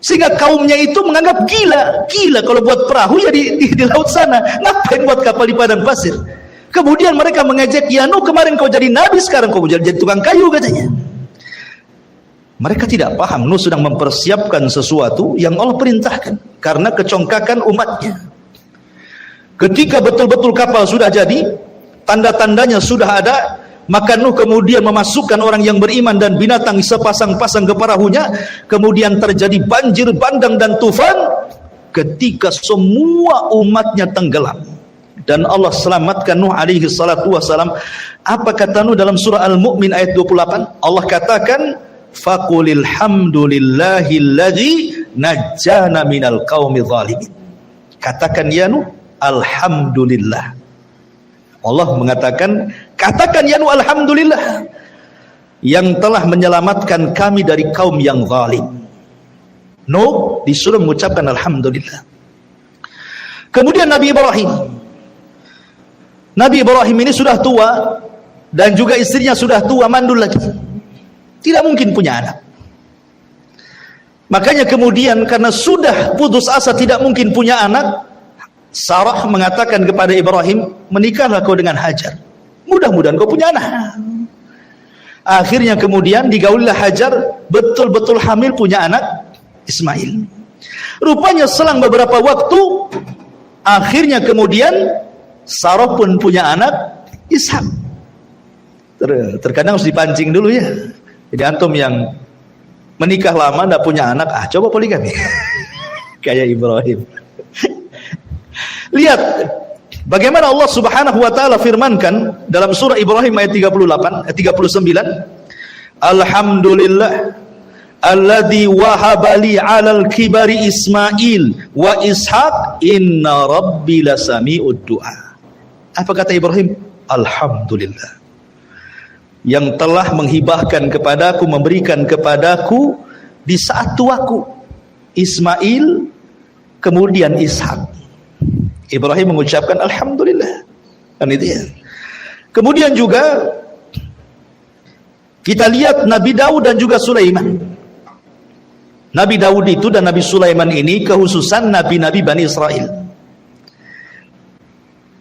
S2: sehingga kaumnya itu menganggap gila kalau buat perahu ya di laut sana, ngapain buat kapal di padang pasir. Kemudian mereka mengejek, ya Nuh, kemarin kau jadi nabi, sekarang kau jadi tukang kayu katanya. Mereka tidak paham Nuh sedang mempersiapkan sesuatu yang Allah perintahkan karena kecongkakan umatnya. Ketika betul-betul kapal sudah jadi, tanda-tandanya sudah ada, maka Nuh kemudian memasukkan orang yang beriman dan binatang sepasang-pasang ke perahunya. Kemudian terjadi banjir bandang dan tufan ketika semua umatnya tenggelam, dan Allah selamatkan Nuh alaihi salatu wassalam. Apa kata Nuh dalam surah Al-Mu'min ayat 28? Allah katakan, faqulil hamdulillahilladzi najjana minal qaumidz zalimin. Katakan ya Nuh, alhamdulillah. Allah mengatakan, katakan ya Nuh alhamdulillah, yang telah menyelamatkan kami dari kaum yang zalim. Nuh disuruh mengucapkan alhamdulillah. Kemudian Nabi Ibrahim ini sudah tua, dan juga istrinya sudah tua, mandul lagi, tidak mungkin punya anak. Makanya kemudian karena sudah putus asa tidak mungkin punya anak, Sarah mengatakan kepada Ibrahim, menikahlah kau dengan Hajar, mudah-mudahan kau punya anak. Akhirnya kemudian digaulilah Hajar, betul-betul hamil punya anak Ismail. Rupanya selang beberapa waktu, akhirnya kemudian Sarah pun punya anak Ishak. Terkadang harus dipancing dulu ya. Jadi antum yang menikah lama tidak punya anak, coba poligami. Kayak Ibrahim. Lihat bagaimana Allah Subhanahu wa taala firmankan dalam surah Ibrahim ayat 39, Alhamdulillah alladzi wahaba li 'alal kibari Ismail wa Ishaq inna rabbi lasami'ud du'a. Apa kata Ibrahim? Alhamdulillah, yang telah menghibahkan kepadaku, memberikan kepadaku di saat tuaku Ismail kemudian Ishak. Ibrahim mengucapkan alhamdulillah. Kan itu ya. Kemudian juga kita lihat Nabi Daud dan juga Sulaiman. Nabi Daud itu dan Nabi Sulaiman ini kehususan nabi-nabi Bani Israel.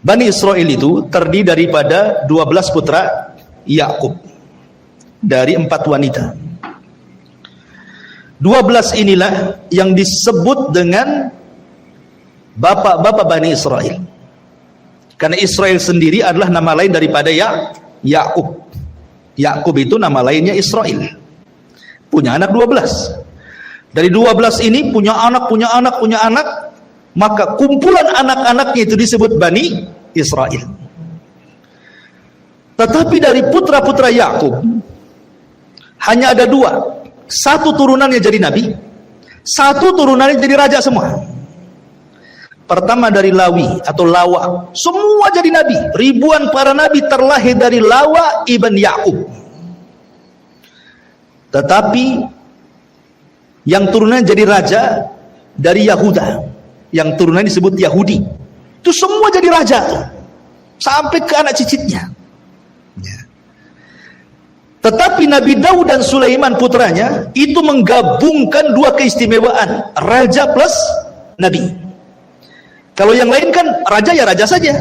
S2: Bani Israel itu terdiri daripada 12 putra Yakub dari 4 wanita. 12 inilah yang disebut dengan bapak-bapak Bani Israel. Karena Israel sendiri adalah nama lain daripada Yakub. Yakub itu nama lainnya Israel. Punya anak 12. Dari 12 ini punya anak, maka kumpulan anak-anaknya itu disebut Bani Israel. Tetapi dari putra-putra Yakub hanya ada 2. Satu turunannya jadi nabi, satu turunannya jadi raja semua. Pertama dari Lawi atau Lawa, semua jadi nabi. Ribuan para nabi terlahir dari Lawa ibn Yakub. Tetapi yang turunannya jadi raja dari Yahuda, yang turunannya disebut Yahudi, itu semua jadi raja sampai ke anak cicitnya. Tetapi Nabi Daud dan Sulaiman putranya itu menggabungkan 2 keistimewaan, raja plus nabi. Kalau yang lain kan raja ya raja saja,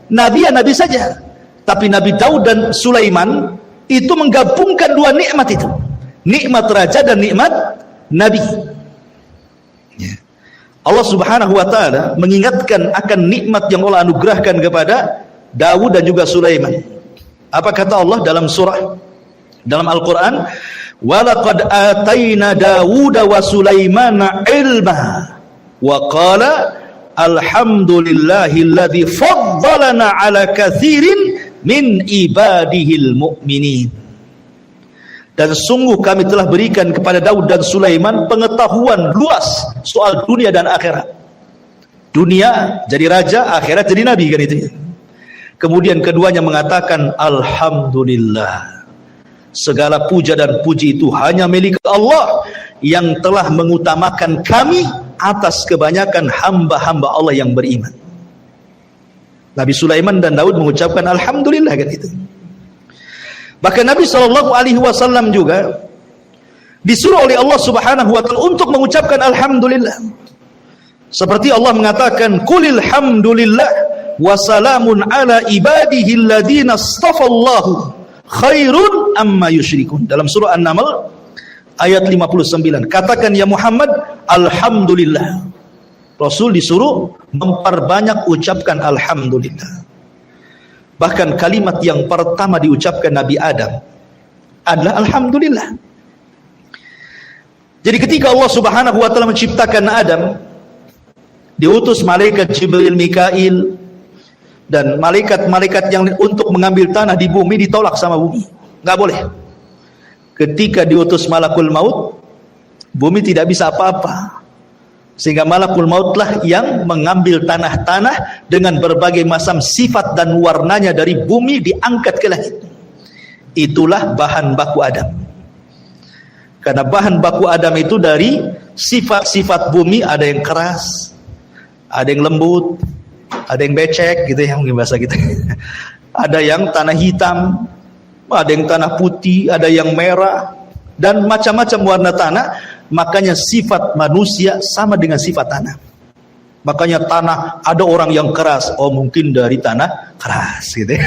S2: nabi ya nabi saja. Tapi Nabi Daud dan Sulaiman itu menggabungkan 2 nikmat itu, nikmat raja dan nikmat nabi. Allah Subhanahu wa taala mengingatkan akan nikmat yang Allah anugerahkan kepada Daud dan juga Sulaiman. Apa kata Allah dalam Al-Quran? Walaqad atayna Dawuda wa Sulaimana ilma wa qala alhamdulillahilladzi faddalana ala katsirin min ibadihil mu'minin. Dan sungguh kami telah berikan kepada Daud dan Sulaiman pengetahuan luas soal dunia dan akhirat. Dunia jadi raja, akhirat jadi nabi, kan itu. Kemudian keduanya mengatakan alhamdulillah, segala puja dan puji itu hanya milik Allah yang telah mengutamakan kami atas kebanyakan hamba-hamba Allah yang beriman. Nabi Sulaiman dan Daud mengucapkan alhamdulillah, kan itu. Bahkan Nabi SAW juga disuruh oleh Allah Subhanahu wa taala untuk mengucapkan alhamdulillah. Seperti Allah mengatakan, "Qulil hamdulillah wa salamun ala ibadihi alladziina astafallahu khairun amma yusyrikun." Dalam surah An-Naml ayat 59. Katakan ya Muhammad, alhamdulillah. Rasul disuruh memperbanyak ucapkan alhamdulillah. Bahkan kalimat yang pertama diucapkan Nabi Adam adalah alhamdulillah. Jadi ketika Allah Subhanahu wa taala menciptakan Adam, diutus malaikat Jibril, Mikail dan malaikat-malaikat yang untuk mengambil tanah di bumi ditolak sama bumi. Nggak boleh. Ketika diutus malakul maut, bumi tidak bisa apa-apa. Sehingga malakul mautlah yang mengambil tanah-tanah dengan berbagai macam sifat dan warnanya dari bumi diangkat ke langit. Itulah bahan baku Adam. Karena bahan baku Adam itu dari sifat-sifat bumi, ada yang keras, ada yang lembut, ada yang becek gitu ya mungkin bahasa kita. Ada yang tanah hitam, ada yang tanah putih, ada yang merah, dan macam-macam warna tanah. Makanya sifat manusia sama dengan sifat tanah. Makanya tanah, ada orang yang keras, oh mungkin dari tanah keras gitu ya.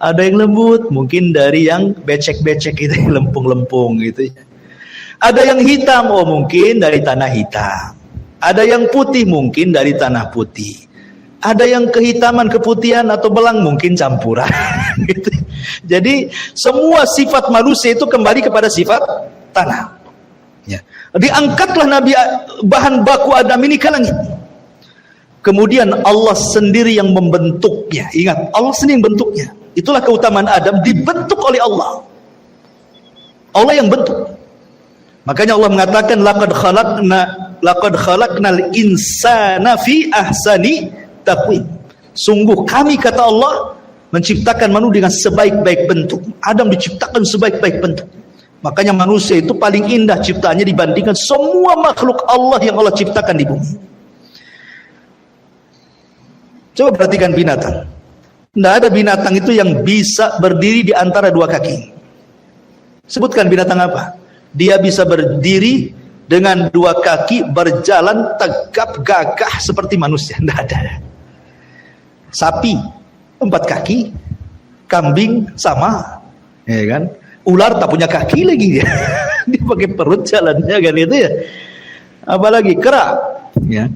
S2: Ada yang lembut, mungkin dari yang becek-becek itu, yang lempung-lempung gitu. Ada yang hitam, oh mungkin dari tanah hitam. Ada yang putih, mungkin dari tanah putih. Ada yang kehitaman, keputihan atau belang, mungkin campuran. Gitu. Jadi semua sifat manusia itu kembali kepada sifat tanah. Ya. Diangkatlah Nabi bahan baku Adam ini ke langit. Kemudian Allah sendiri yang membentuknya. Ingat, Allah sendiri yang bentuknya. Itulah keutamaan Adam, dibentuk oleh Allah. Allah yang bentuk. Makanya Allah mengatakan laqad khalaqnal insana fi ahsani taqwim. Sungguh kami, kata Allah, menciptakan manusia dengan sebaik-baik bentuk. Adam diciptakan sebaik-baik bentuk. Makanya manusia itu paling indah ciptaannya dibandingkan semua makhluk Allah yang Allah ciptakan di bumi. Coba perhatikan binatang. Tidak ada binatang itu yang bisa berdiri di antara dua kaki. Sebutkan binatang apa? Dia bisa berdiri dengan dua kaki, berjalan tegap gagah seperti manusia. Tidak ada. Sapi 4 kaki, kambing sama, ya kan? Ular tak punya kaki lagi dia. Dia pakai perut jalannya kan itu ya. Apalagi kera, ya.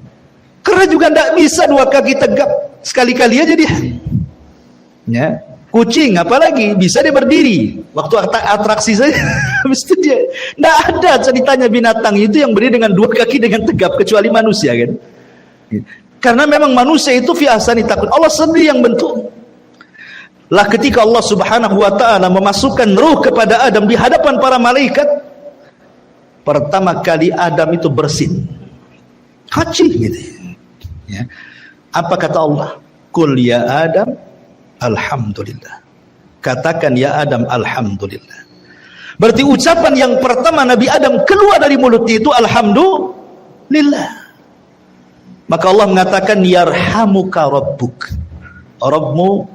S2: Kera juga tidak bisa 2 kaki tegap. Sekali-kali aja dia. Ya. Kucing apalagi bisa dia berdiri waktu atraksi saja. Habis itu dia tidak ada ceritanya binatang itu yang berdiri dengan 2 kaki dengan tegap kecuali manusia kan. Karena memang manusia itu fi ahsani taqwim. Allah sendiri yang bentuk. Lah ketika Allah Subhanahu wa taala memasukkan ruh kepada Adam di hadapan para malaikat, pertama kali Adam itu bersin. Haji gitu. Ya. Apa kata Allah? Qul ya Adam alhamdulillah. Katakan ya Adam alhamdulillah. Berarti ucapan yang pertama Nabi Adam keluar dari mulutnya itu alhamdulillah. Maka Allah mengatakan yarhamuka rabbuk. Rabbmu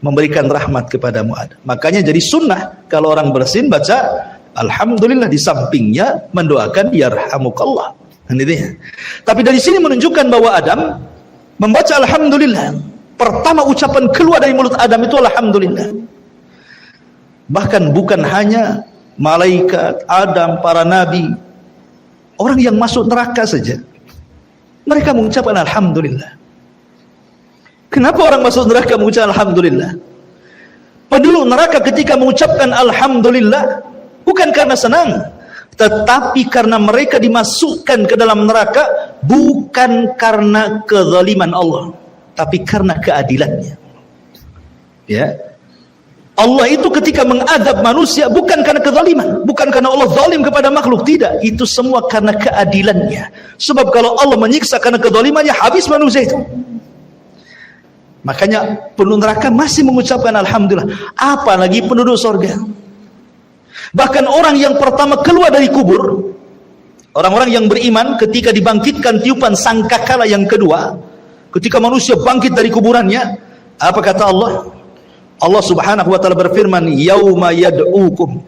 S2: memberikan rahmat kepadamu Adam. Makanya jadi sunnah kalau orang bersin baca alhamdulillah, di sampingnya mendoakan yarhamukallah. Tapi dari sini menunjukkan bahwa Adam membaca alhamdulillah. Pertama ucapan keluar dari mulut Adam itu alhamdulillah. Bahkan bukan hanya malaikat, Adam, para nabi, orang yang masuk neraka saja mereka mengucapkan alhamdulillah. Kenapa orang masuk neraka mengucapkan alhamdulillah? Penduduk neraka ketika mengucapkan alhamdulillah bukan karena senang, tetapi karena mereka dimasukkan ke dalam neraka bukan karena kezaliman Allah, tapi karena keadilannya. Ya. Allah itu ketika mengadab manusia bukan karena kezaliman, bukan karena Allah zalim kepada makhluk, tidak. Itu semua karena keadilannya. Sebab kalau Allah menyiksa karena kezalimannya, habis manusia itu. Makanya penduduk neraka masih mengucapkan alhamdulillah, apalagi penduduk surga. Bahkan orang yang pertama keluar dari kubur, orang-orang yang beriman ketika dibangkitkan tiupan sangkakala yang kedua, ketika manusia bangkit dari kuburannya, apa kata Allah? Allah Subhanahu wa taala berfirman, yauma yad'ukum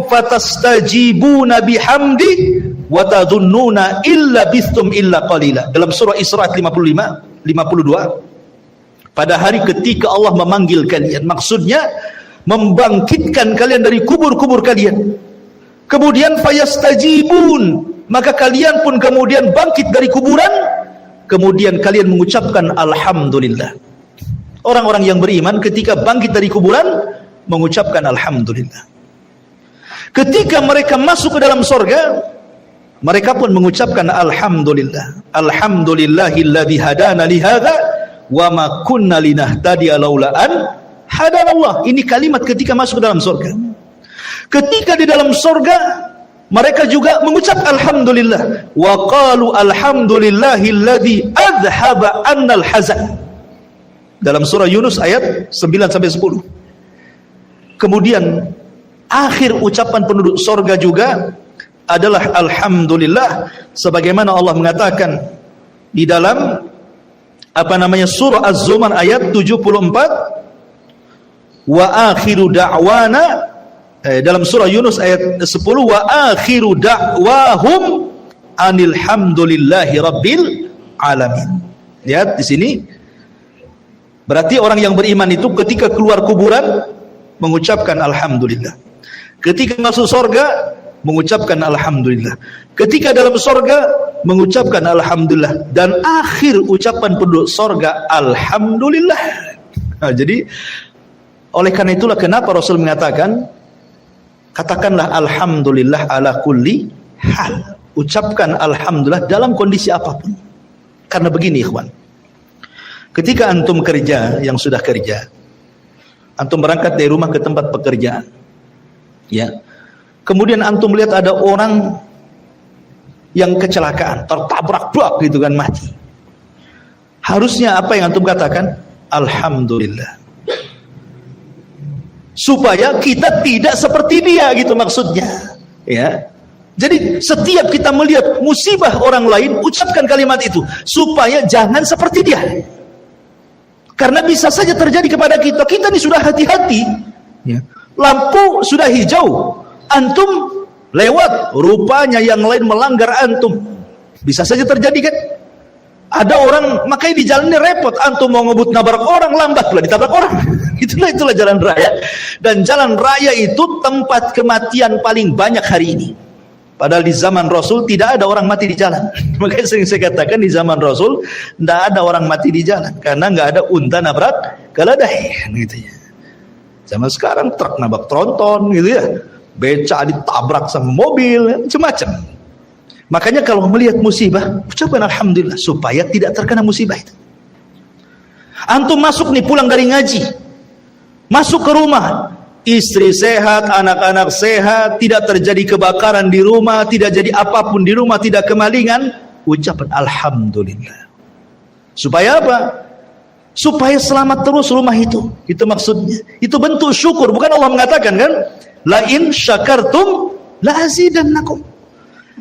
S2: fatastajibuna bihamdi wa tadhunnuna illa bistum illa qalila. Dalam surah Isra 52. Pada hari ketika Allah memanggil kalian, maksudnya membangkitkan kalian dari kubur-kubur kalian. Kemudian fayastajibun, maka kalian pun kemudian bangkit dari kuburan, kemudian kalian mengucapkan alhamdulillah. Orang-orang yang beriman ketika bangkit dari kuburan mengucapkan alhamdulillah. Ketika mereka masuk ke dalam surga, mereka pun mengucapkan alhamdulillah. Alhamdulillahilladzi hadana li hadza wa ma kunna linahtadiya laula an hadanallah. Ini kalimat ketika masuk ke dalam surga. Ketika di dalam surga, mereka juga mengucap alhamdulillah. Wa qalu alhamdulillahilladzi adhaba annal hazan. Dalam surah Yunus ayat 9-10. Kemudian akhir ucapan penduduk surga juga adalah alhamdulillah, sebagaimana Allah mengatakan di dalam surah Az-Zumar ayat 74, wa akhiru da'wana, dalam surah Yunus ayat 10, wa akhiru da'wahum anilhamdulillahi rabbil alamin. Lihat di sini, Berarti orang yang beriman itu ketika keluar kuburan mengucapkan alhamdulillah. Ketika masuk surga mengucapkan alhamdulillah. Ketika dalam surga mengucapkan alhamdulillah. Dan akhir ucapan penduduk surga alhamdulillah. Nah, jadi oleh karena itulah kenapa Rasul mengatakan, katakanlah alhamdulillah ala kulli hal. Ucapkan alhamdulillah dalam kondisi apapun. Karena begini ikhwan, ketika antum kerja, yang sudah kerja, antum berangkat dari rumah ke tempat pekerjaan, ya, kemudian antum lihat ada orang yang kecelakaan, tertabrak brak gitu kan, mati. Harusnya apa yang antum katakan? Alhamdulillah. Supaya kita tidak seperti dia, gitu maksudnya, ya. Jadi setiap kita melihat musibah orang lain, ucapkan kalimat itu supaya jangan seperti dia. Karena bisa saja terjadi kepada kita. Kita ini sudah hati-hati, ya. Lampu sudah hijau, antum lewat, rupanya yang lain melanggar antum. Bisa saja terjadi kan? Ada orang makanya di jalan ini repot, antum mau ngebut nabrak orang, lambat pula ditabrak orang. Itulah jalan raya. Dan jalan raya itu tempat kematian paling banyak hari ini. Padahal di zaman Rasul tidak ada orang mati di jalan. Makanya sering saya katakan di zaman Rasul tidak ada orang mati di jalan, karena nggak ada unta nabrak keledai, gitu ya. Zaman sekarang truk nabrak tronton, gitu ya. Beca ditabrak sama mobil, macam-macam. Makanya kalau melihat musibah, ucapkan alhamdulillah supaya tidak terkena musibah itu. Antum masuk nih, pulang dari ngaji, masuk ke rumah, istri sehat, anak-anak sehat, tidak terjadi kebakaran di rumah, tidak jadi apapun di rumah, tidak kemalingan, ucapkan alhamdulillah. Supaya apa? Supaya selamat terus rumah itu. Itu maksudnya. Itu bentuk syukur. Bukan Allah mengatakan kan, la in syakartum la azidannakum.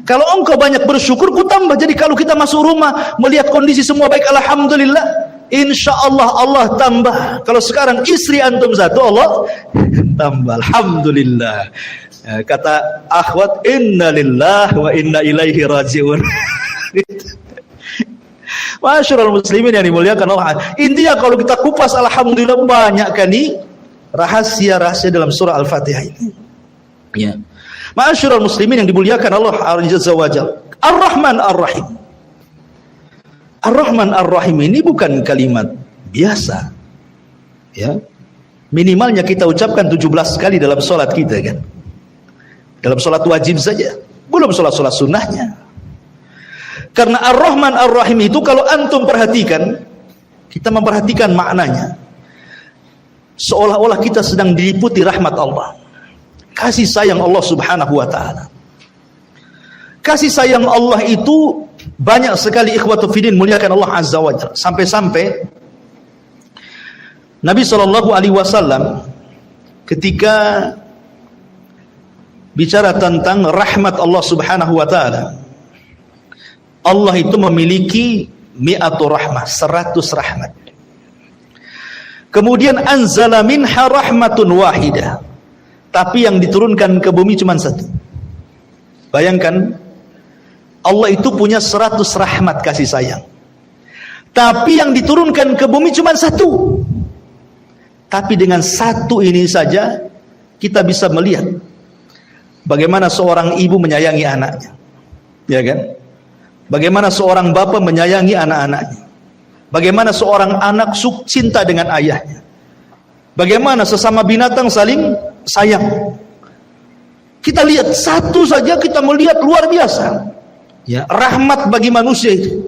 S2: Kalau engkau banyak bersyukur, ku tambah. Jadi kalau kita masuk rumah melihat kondisi semua baik, alhamdulillah, insya Allah Allah tambah. Kalau sekarang istri antum satu, Allah tambah, alhamdulillah. Kata akhwat, inna lillah wa inna ilaihi rajiun. Masyarul muslimin yang dimuliakan Allah. Intinya kalau kita kupas, alhamdulillah, banyak kan nih rahasia-rahasia dalam surah Al-Fatihah ini, ya. Masyarul muslimin yang dimuliakan Allah Azza wa Jalla. Ar-Rahman Ar-Rahim. Ar-Rahman Ar-Rahim ini bukan kalimat biasa, ya. Minimalnya kita ucapkan 17 kali dalam sholat kita kan. Dalam sholat wajib saja, belum sholat-sholat sunnahnya. Karena Ar-Rahman Ar-Rahim itu kalau antum perhatikan, kita memperhatikan maknanya, seolah-olah kita sedang diliputi rahmat Allah, kasih sayang Allah subhanahu wa ta'ala. Kasih sayang Allah itu banyak sekali, ikhwatu fiddin, muliakan Allah azza wa jalla. Sampai-sampai Nabi SAW ketika bicara tentang rahmat Allah subhanahu wa ta'ala, Allah itu memiliki mi'atu rahmah, 100 rahmat. Kemudian anzala minha rahmatun wahidah, tapi yang diturunkan ke bumi cuma satu. Bayangkan, Allah itu punya 100 rahmat kasih sayang, tapi yang diturunkan ke bumi cuma satu. Tapi dengan satu ini saja kita bisa melihat bagaimana seorang ibu menyayangi anaknya, ya kan? Bagaimana seorang bapak menyayangi anak-anaknya, bagaimana seorang anak cinta dengan ayahnya, bagaimana sesama binatang saling sayang. Kita lihat satu saja, kita melihat luar biasa, ya, rahmat bagi manusia itu.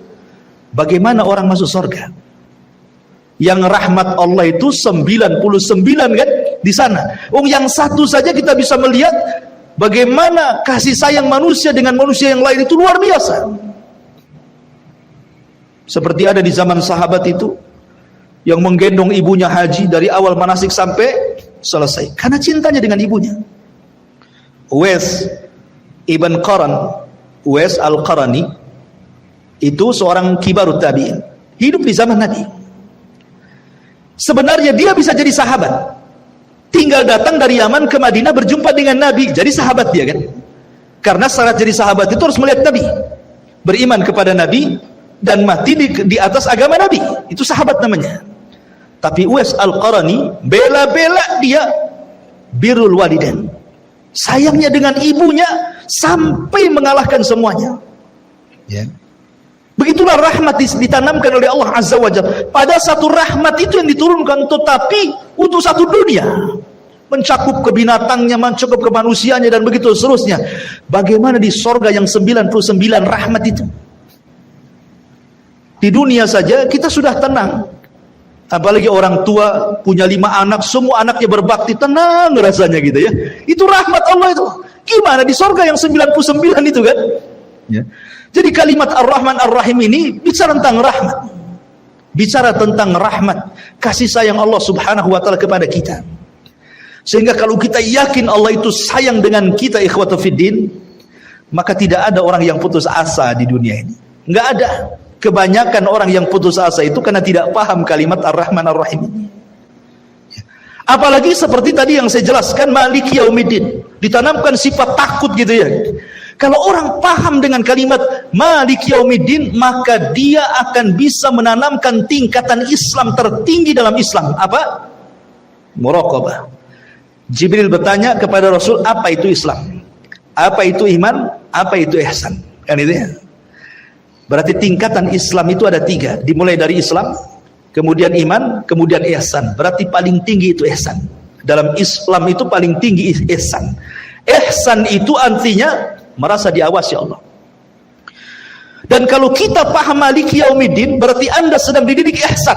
S2: Bagaimana orang masuk surga? Yang rahmat Allah itu 99 kan di sana. Yang satu saja kita bisa melihat bagaimana kasih sayang manusia dengan manusia yang lain itu luar biasa. Seperti ada di zaman sahabat itu yang menggendong ibunya haji dari awal manasik sampai selesai karena cintanya dengan ibunya. Uwais ibn Qaran, Uwais al-Qarani, itu seorang kibarut tabi'in, hidup di zaman Nabi. Sebenarnya dia bisa jadi sahabat, tinggal datang dari Yaman ke Madinah berjumpa dengan Nabi, jadi sahabat dia kan. Karena syarat jadi sahabat itu harus melihat Nabi, beriman kepada Nabi, dan mati di atas agama Nabi. Itu sahabat namanya. Tapi Uwais Al-Qarani bela-bela dia birrul walidain, sayangnya dengan ibunya sampai mengalahkan semuanya. Ya. Begitulah rahmat ditanamkan oleh Allah Azza wa Jalla. Pada satu rahmat itu yang diturunkan, tetapi untuk satu dunia, mencakup ke binatangnya, mencakup ke manusianya, dan begitu seterusnya. Bagaimana di sorga yang 99 rahmat itu? Di dunia saja kita sudah tenang, apalagi orang tua punya 5 anak, semua anaknya berbakti, tenang rasanya gitu ya. Itu rahmat Allah itu. Gimana di sorga yang 99 itu kan? Ya. Jadi kalimat Ar-Rahman Ar-Rahim ini bicara tentang rahmat, bicara tentang rahmat, kasih sayang Allah Subhanahu wa Ta'ala kepada kita. Sehingga kalau kita yakin Allah itu sayang dengan kita, ikhwatu fiddin, maka tidak ada orang yang putus asa di dunia ini. Nggak ada. Kebanyakan orang yang putus asa itu karena tidak paham kalimat Ar-Rahman Ar-Rahim ini. Apalagi seperti tadi yang saya jelaskan, Maliki Yaumiddin, ditanamkan sifat takut gitu ya. Kalau orang paham dengan kalimat Maliki Yaumiddin, maka dia akan bisa menanamkan tingkatan Islam tertinggi dalam Islam. Apa? Muraqabah. Jibril bertanya kepada Rasul, apa itu Islam? Apa itu iman? Apa itu ihsan? Kan itu ya. Berarti tingkatan Islam itu ada 3. Dimulai dari Islam, kemudian iman, kemudian ihsan. Berarti paling tinggi itu ihsan. Dalam Islam itu paling tinggi ihsan. Ihsan itu artinya merasa diawasi Allah. Dan kalau kita paham Maliki Yaumiddin, berarti Anda sedang dididik ihsan.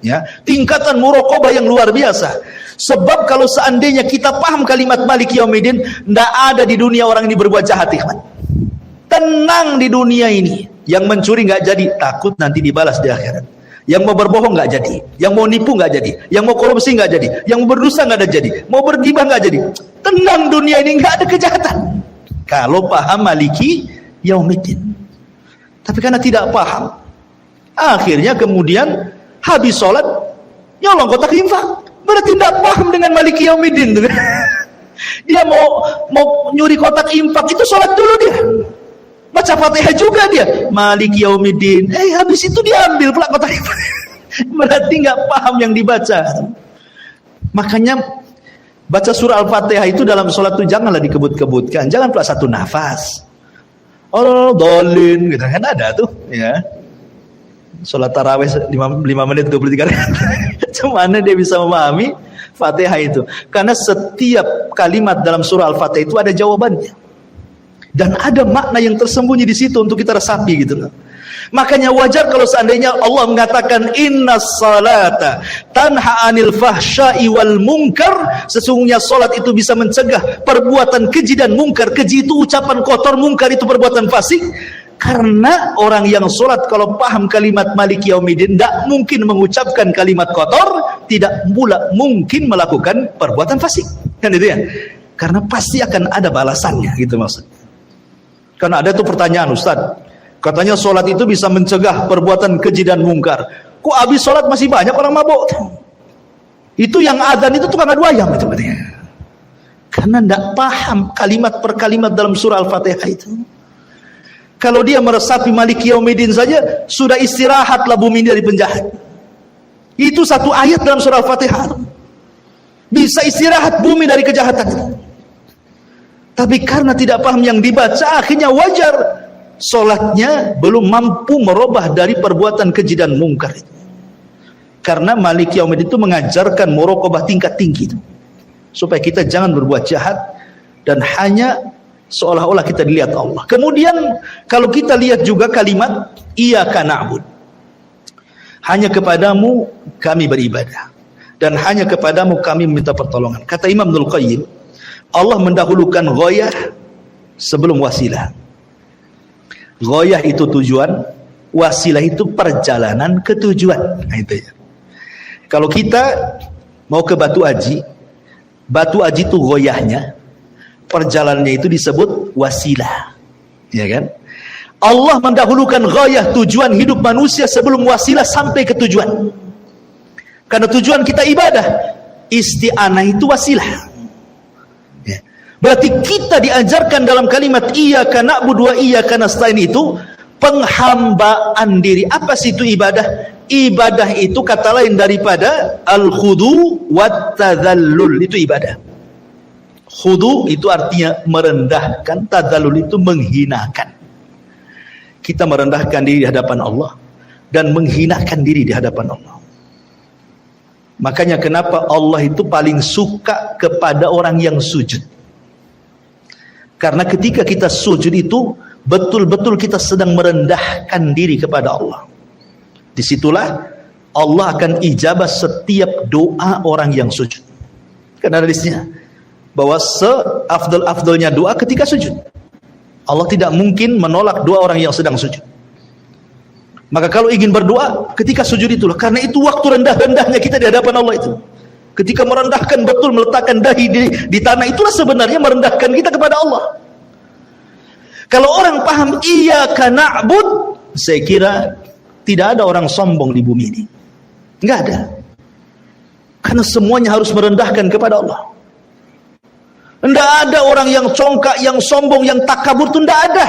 S2: Ya, tingkatan muraqabah yang luar biasa. Sebab kalau seandainya kita paham kalimat Maliki Yaumiddin, tidak ada di dunia orang ini berbuat jahat, ikhwan. Tenang di dunia ini. Yang mencuri nggak jadi, takut nanti dibalas di akhirat. Yang mau berbohong nggak jadi, yang mau nipu nggak jadi, yang mau korupsi nggak jadi, yang mau berdosa nggak ada jadi, mau bergibah nggak jadi. Tenang dunia ini, nggak ada kejahatan. Kalau paham Maliki Yaumiddin. Tapi karena tidak paham, akhirnya kemudian habis sholat nyolong kotak infak. Berarti tidak paham dengan Maliki Yaumiddin. Dia mau nyuri kotak infak, itu sholat dulu dia, baca Fatihah juga dia, Maliki Yaumiddin. Habis itu diambil pula kotak infak. Berarti nggak paham yang dibaca. Makanya baca surah Al-Fatihah itu dalam sholat itu janganlah dikebut-kebutkan, jangan pula satu nafas. Oh, dolin gitu kan ada tuh ya. Sholat tarawih 5 menit 23 menit. Cuman dia bisa memahami Fatihah itu. Karena setiap kalimat dalam surah Al-Fatihah itu ada jawabannya. Dan ada makna yang tersembunyi di situ untuk kita resapi gitu loh. Makanya wajar kalau seandainya Allah mengatakan innas salata tanha 'anil fahsya'i wal munkar, sesungguhnya salat itu bisa mencegah perbuatan keji dan mungkar. Keji itu ucapan kotor, mungkar itu perbuatan fasik. Karena orang yang salat kalau paham kalimat Maliki Yaumiddin tidak mungkin mengucapkan kalimat kotor, tidak pula mungkin melakukan perbuatan fasik. Kan itu ya? Karena pasti akan ada balasannya gitu maksudnya. Karena ada tuh pertanyaan, Ustaz, katanya sholat itu bisa mencegah perbuatan keji dan mungkar. Kok habis sholat masih banyak orang mabuk? Itu yang adzan itu tukang adu ayam itu katanya. Karena tidak paham kalimat per kalimat dalam surah Al-Fatihah itu. Kalau dia meresapi Maliki Yaumiddin saja, sudah istirahatlah bumi dari penjahat. Itu satu ayat dalam surah Al-Fatihah. Bisa istirahat bumi dari kejahatan. Tapi karena tidak paham yang dibaca, akhirnya wajar sholatnya belum mampu merubah dari perbuatan keji dan mungkar itu. Karena Maliki Yaumiddin itu mengajarkan muraqabah tingkat tinggi itu, supaya kita jangan berbuat jahat dan hanya seolah-olah kita dilihat Allah. Kemudian kalau kita lihat juga kalimat Iyyaka na'bud, hanya kepadamu kami beribadah dan hanya kepadamu kami meminta pertolongan. Kata Imam Ibnul Qayyim, Allah mendahulukan ghayah sebelum wasilah. Ghayah itu tujuan, wasilah itu perjalanan ke tujuan. Nah, itu ya. Kalau kita mau ke Batu Aji itu ghayahnya, perjalanannya itu disebut wasilah. Ya kan? Allah mendahulukan ghayah, tujuan hidup manusia sebelum wasilah sampai ke tujuan. Karena tujuan kita ibadah, isti'anah itu wasilah. Berarti kita diajarkan dalam kalimat Iyyaka na'budu wa iyyaka nasta'in itu penghambaan diri. Apa sih itu ibadah? ibadah itu kata lain daripada al-khudu wat tadzallul, itu ibadah. Khudu itu artinya merendahkan, tadzallul itu menghinakan. Kita merendahkan diri di hadapan Allah dan menghinakan diri di hadapan Allah. Makanya kenapa Allah itu paling suka kepada orang yang sujud. Karena ketika kita sujud itu betul-betul kita sedang merendahkan diri kepada Allah. Disitulah Allah akan ijabah setiap doa orang yang sujud. Karena hadisnya bahwa seafdal-afdalnya doa ketika sujud. Allah tidak mungkin menolak doa orang yang sedang sujud. Maka kalau ingin berdoa ketika sujud itulah, karena itu waktu rendah-rendahnya kita di hadapan Allah itu. Ketika merendahkan betul, meletakkan dahi di tanah, itulah sebenarnya merendahkan kita kepada Allah. Kalau orang paham iyyaka na'bud, saya kira tidak ada orang sombong di bumi ini. Enggak ada. Karena semuanya harus merendahkan kepada Allah. Tidak ada orang yang congkak, yang sombong, yang takabur, itu tidak ada.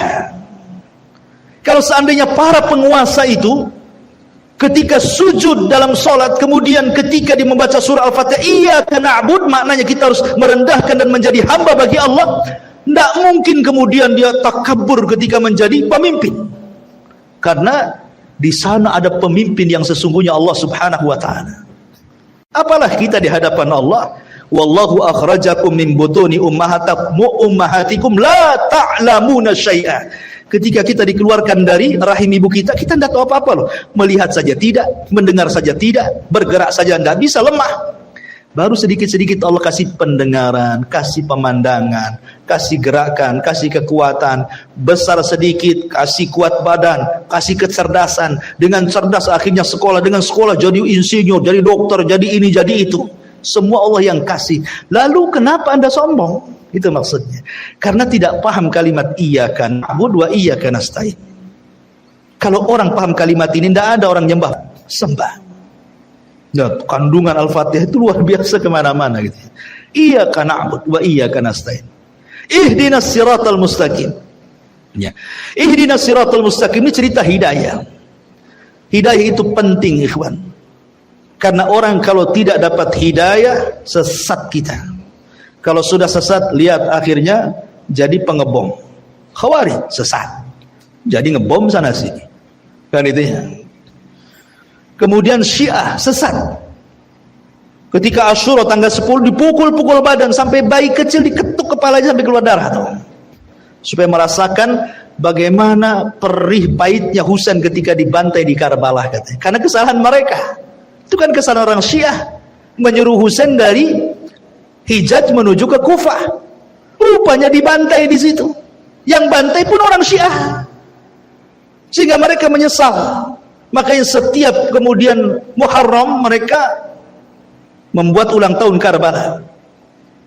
S2: Kalau seandainya para penguasa itu ketika sujud dalam sholat, kemudian ketika dia membaca surah Al-Fatihah, iyyaka na'bud, maknanya kita harus merendahkan dan menjadi hamba bagi Allah. Tidak mungkin kemudian dia takabur ketika menjadi pemimpin. Karena di sana ada pemimpin yang sesungguhnya Allah Subhanahu wa taala. Apalah kita di hadapan Allah, wallahu akhrajakum min butuni ummahatikum la ta'lamuna syai'a. Ketika kita dikeluarkan dari rahim ibu kita tidak tahu apa-apa loh. Melihat saja tidak, mendengar saja tidak, bergerak saja tidak bisa, lemah. Baru sedikit-sedikit Allah kasih pendengaran, kasih pemandangan, kasih gerakan, kasih kekuatan. Besar sedikit, kasih kuat badan, kasih kecerdasan. Dengan cerdas akhirnya sekolah, dengan sekolah jadi insinyur, jadi dokter, jadi ini, jadi itu. Semua Allah yang kasih. Lalu kenapa Anda sombong? Itu maksudnya. Karena tidak paham kalimat iyyaka na'budu wa iyyaka nasta'in. Kalau orang paham kalimat ini, tidak ada orang nyembah, sembah. Ya, kandungan Al-Fatihah itu luar biasa kemana-mana gitu. Iyyaka na'budu wa iyyaka nasta'in. Ihdinas siratal mustaqim. Ya. Ihdinas siratal mustaqim ini cerita hidayah. Hidayah itu penting, ikhwan. Karena orang kalau tidak dapat hidayah, sesat kita. Kalau sudah sesat, lihat akhirnya jadi pengebom. Khawarij sesat, jadi ngebom sana sini. Kan itu ya. Kemudian Syiah sesat. Ketika Asyura tanggal 10 dipukul-pukul badan sampai bayi kecil diketuk kepalanya sampai keluar darah tuh. Supaya merasakan bagaimana perih pahitnya Husain ketika dibantai di Karbala katanya. Karena kesalahan mereka. Itu kan kesalahan orang Syiah menyuruh Husain dari Hijaz menuju ke Kufah. Rupanya dibantai di situ. Yang bantai pun orang Syiah. Sehingga mereka menyesal. Makanya setiap kemudian Muharram mereka membuat ulang tahun Karbala.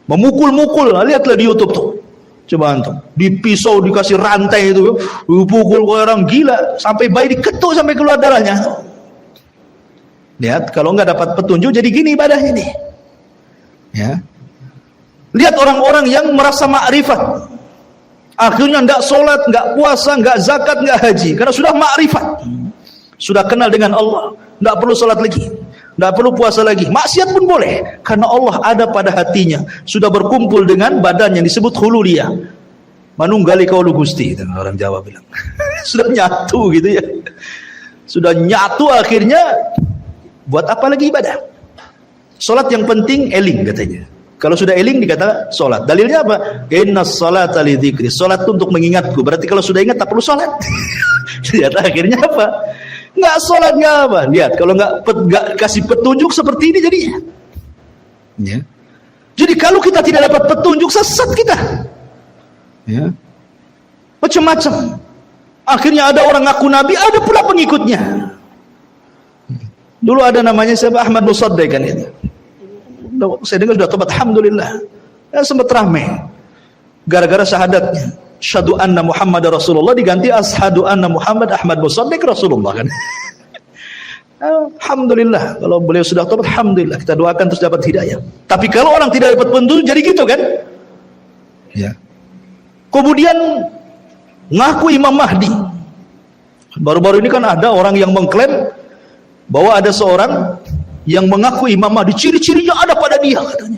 S2: Memukul-mukul. Lihatlah di YouTube tuh. Coba antum. Di pisau dikasih rantai itu, dipukul orang gila sampai bayi diketuk sampai keluar darahnya. Lihat, kalau nggak dapat petunjuk jadi gini ibadahnya nih. Ya. Lihat orang-orang yang merasa ma'rifat. Akhirnya enggak sholat, enggak puasa, enggak zakat, enggak haji. Karena sudah ma'rifat. Sudah kenal dengan Allah. Enggak perlu sholat lagi. Enggak perlu puasa lagi. Maksiat pun boleh. Karena Allah ada pada hatinya. Sudah berkumpul dengan badan yang disebut hululiyah. Manunggali kaulu gusti. Orang Jawa bilang. Sudah nyatu gitu ya. Sudah nyatu akhirnya. Buat apa lagi ibadah? Sholat yang penting eling katanya. Kalau sudah eling dikatakan sholat. Dalilnya apa? Innas sholata li dzikri. Sholat itu untuk mengingatku. Berarti kalau sudah ingat tak perlu sholat. Lihat akhirnya apa? Nggak sholat nggak apa. Lihat kalau nggak kasih petunjuk seperti ini jadinya. Ya. Jadi kalau kita tidak dapat petunjuk sesat kita. Ya. Macam-macam. Akhirnya ada orang ngaku nabi, ada pula pengikutnya. Dulu ada namanya siapa? Ahmad Musaddiq kan itu. Saya dengar sudah tobat, alhamdulillah. Ya, sempat ramai gara-gara syahadatnya. Asyhadu anna Muhammad Rasulullah diganti asyhadu anna Muhammad Ahmad Musaddiq Rasulullah kan. Alhamdulillah kalau beliau sudah tobat, alhamdulillah, kita doakan terus dapat hidayah. Tapi kalau orang tidak dapat petunjuk jadi gitu kan. Ya. Kemudian ngaku Imam Mahdi. Baru-baru ini kan ada orang yang mengklaim bahwa ada seorang yang mengaku Imam Mahdi, ciri-cirinya ada pada dia katanya.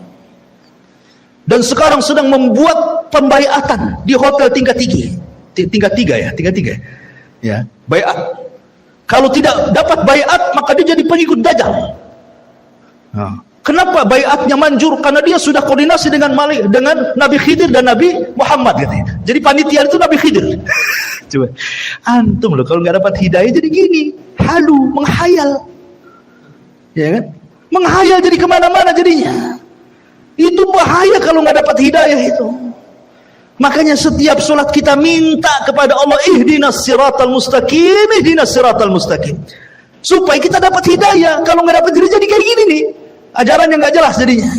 S2: Dan sekarang sedang membuat pembaiatan di hotel tingkat 3 ya, baiat. Kalau tidak dapat baiat maka dia jadi pengikut Dajjal. Kenapa baiatnya manjur? Karena dia sudah koordinasi dengan Nabi Khidir dan Nabi Muhammad katanya. Jadi panitia itu Nabi Khidir. Coba antum loh, kalau nggak dapat hidayah jadi gini, halu, menghayal, ya kan? Menghayal jadi kemana-mana jadinya. Itu bahaya kalau nggak dapat hidayah itu. Makanya setiap sholat kita minta kepada Allah, ihdinas siratal mustaqim, ihdinas siratal mustaqim, supaya kita dapat hidayah. Kalau nggak dapat hidayah jadi kayak gini nih, ajaran yang nggak jelas jadinya.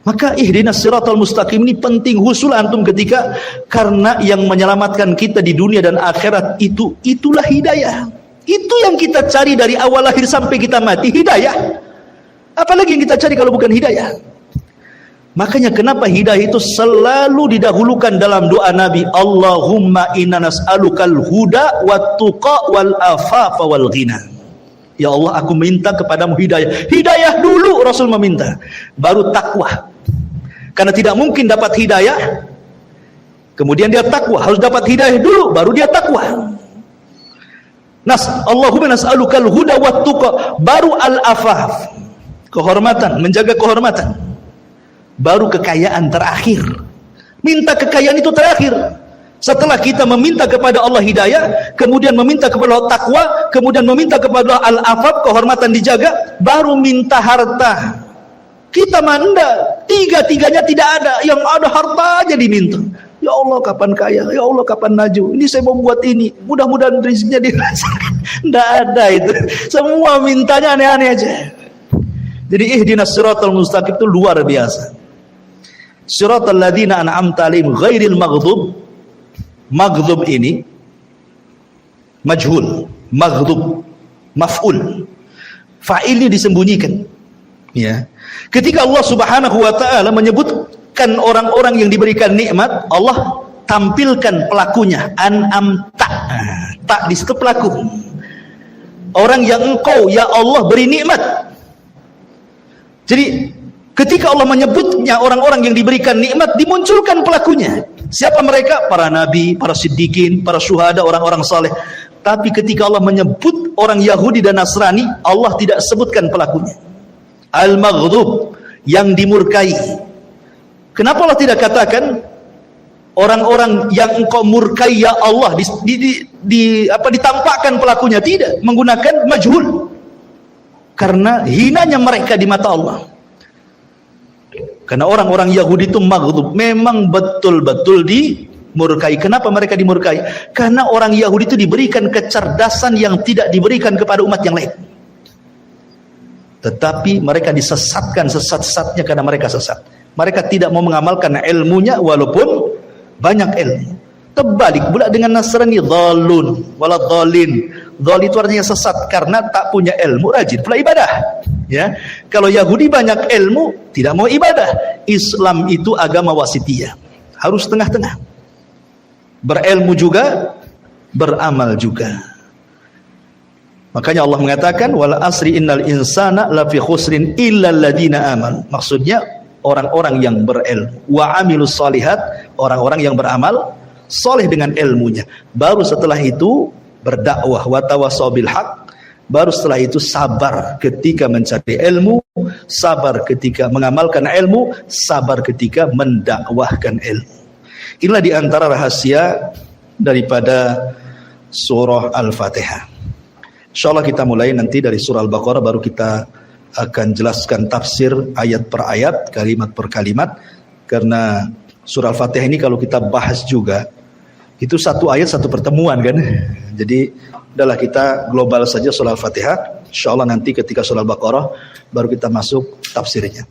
S2: Maka ihdinas siratal mustaqim ini penting husul antum ketika, karena yang menyelamatkan kita di dunia dan akhirat itulah hidayah. Itu yang kita cari dari awal lahir sampai kita mati, hidayah. Apalagi yang kita cari kalau bukan hidayah? Makanya kenapa hidayah itu selalu didahulukan dalam doa Nabi, Allahumma inna nas'alukal huda wat tuqa wal afafa wal ghina. Ya Allah, aku minta kepadamu hidayah. Hidayah dulu Rasul meminta, baru takwa. Karena tidak mungkin dapat hidayah kemudian dia takwa, harus dapat hidayah dulu baru dia takwa. Allahumma nas'alukal huda wat tuqa, baru al afaf, kehormatan, menjaga kehormatan, baru kekayaan terakhir. Minta kekayaan itu terakhir. Setelah kita meminta kepada Allah hidayah, kemudian meminta kepada Allah takwa, kemudian meminta kepada Allah al-afaf, kehormatan dijaga, baru minta harta. Kita manda, tiga-tiganya tidak ada. Yang ada harta aja diminta. Ya Allah kapan kaya, ya Allah kapan maju, ini saya mau buat ini, mudah-mudahan rezekinya dirasakan. Tidak ada itu. Semua mintanya aneh-aneh aja. Jadi ihdinas siratal mustaqim itu luar biasa. Siratal ladzina an'amta 'alaihim ghairil maghdub. Maghdub ini majhul, maghdub maf'ul. Fa'ilnya disembunyikan. Ya. Ketika Allah Subhanahu wa taala menyebutkan orang-orang yang diberikan nikmat, Allah tampilkan pelakunya, an'amta. Tak di situ pelaku. Orang yang engkau ya Allah beri nikmat. Jadi ketika Allah menyebutnya orang-orang yang diberikan nikmat, dimunculkan pelakunya. Siapa mereka? Para nabi, para siddiqin, para syuhada, orang-orang saleh. Tapi ketika Allah menyebut orang Yahudi dan Nasrani, Allah tidak sebutkan pelakunya. Al-maghdub, yang dimurkai. Kenapa Allah tidak katakan orang-orang yang engkau murkai ya Allah, ditampakkan pelakunya? Tidak, menggunakan majhul. Karena hinanya mereka di mata Allah. Karena orang-orang Yahudi itu maghdub, memang betul-betul dimurkai. Kenapa mereka dimurkai? Karena orang Yahudi itu diberikan kecerdasan yang tidak diberikan kepada umat yang lain. Tetapi mereka disesatkan sesat-sesatnya karena mereka sesat. Mereka tidak mau mengamalkan ilmunya walaupun banyak ilmu. Terbalik pula dengan Nasrani, dhalun wala dhalin. Dhal itu artinya sesat karena tak punya ilmu, rajin pula ibadah. Ya, kalau Yahudi banyak ilmu, tidak mau ibadah. Islam itu agama wasitiyah, harus tengah-tengah. Berilmu juga, beramal juga. Makanya Allah mengatakan, wal asri innal insana lafi khusrin illa alladziina amanu. Maksudnya orang-orang yang berilmu, wa amilus shalihat, orang-orang yang beramal soleh dengan ilmunya. Baru setelah itu berdakwah, wa tawassaw bil haq. Baru setelah itu sabar ketika mencari ilmu, sabar ketika mengamalkan ilmu, sabar ketika mendakwahkan ilmu. Inilah diantara rahasia daripada surah Al-Fatihah. InsyaAllah kita mulai nanti dari surah Al-Baqarah, baru kita akan jelaskan tafsir ayat per ayat, kalimat per kalimat. Karena surah Al-Fatihah ini kalau kita bahas juga, itu satu ayat satu pertemuan kan. Jadi adalah kita global saja surah Al-Fatihah. InsyaAllah nanti ketika surah Al-Baqarah baru kita masuk tafsirnya.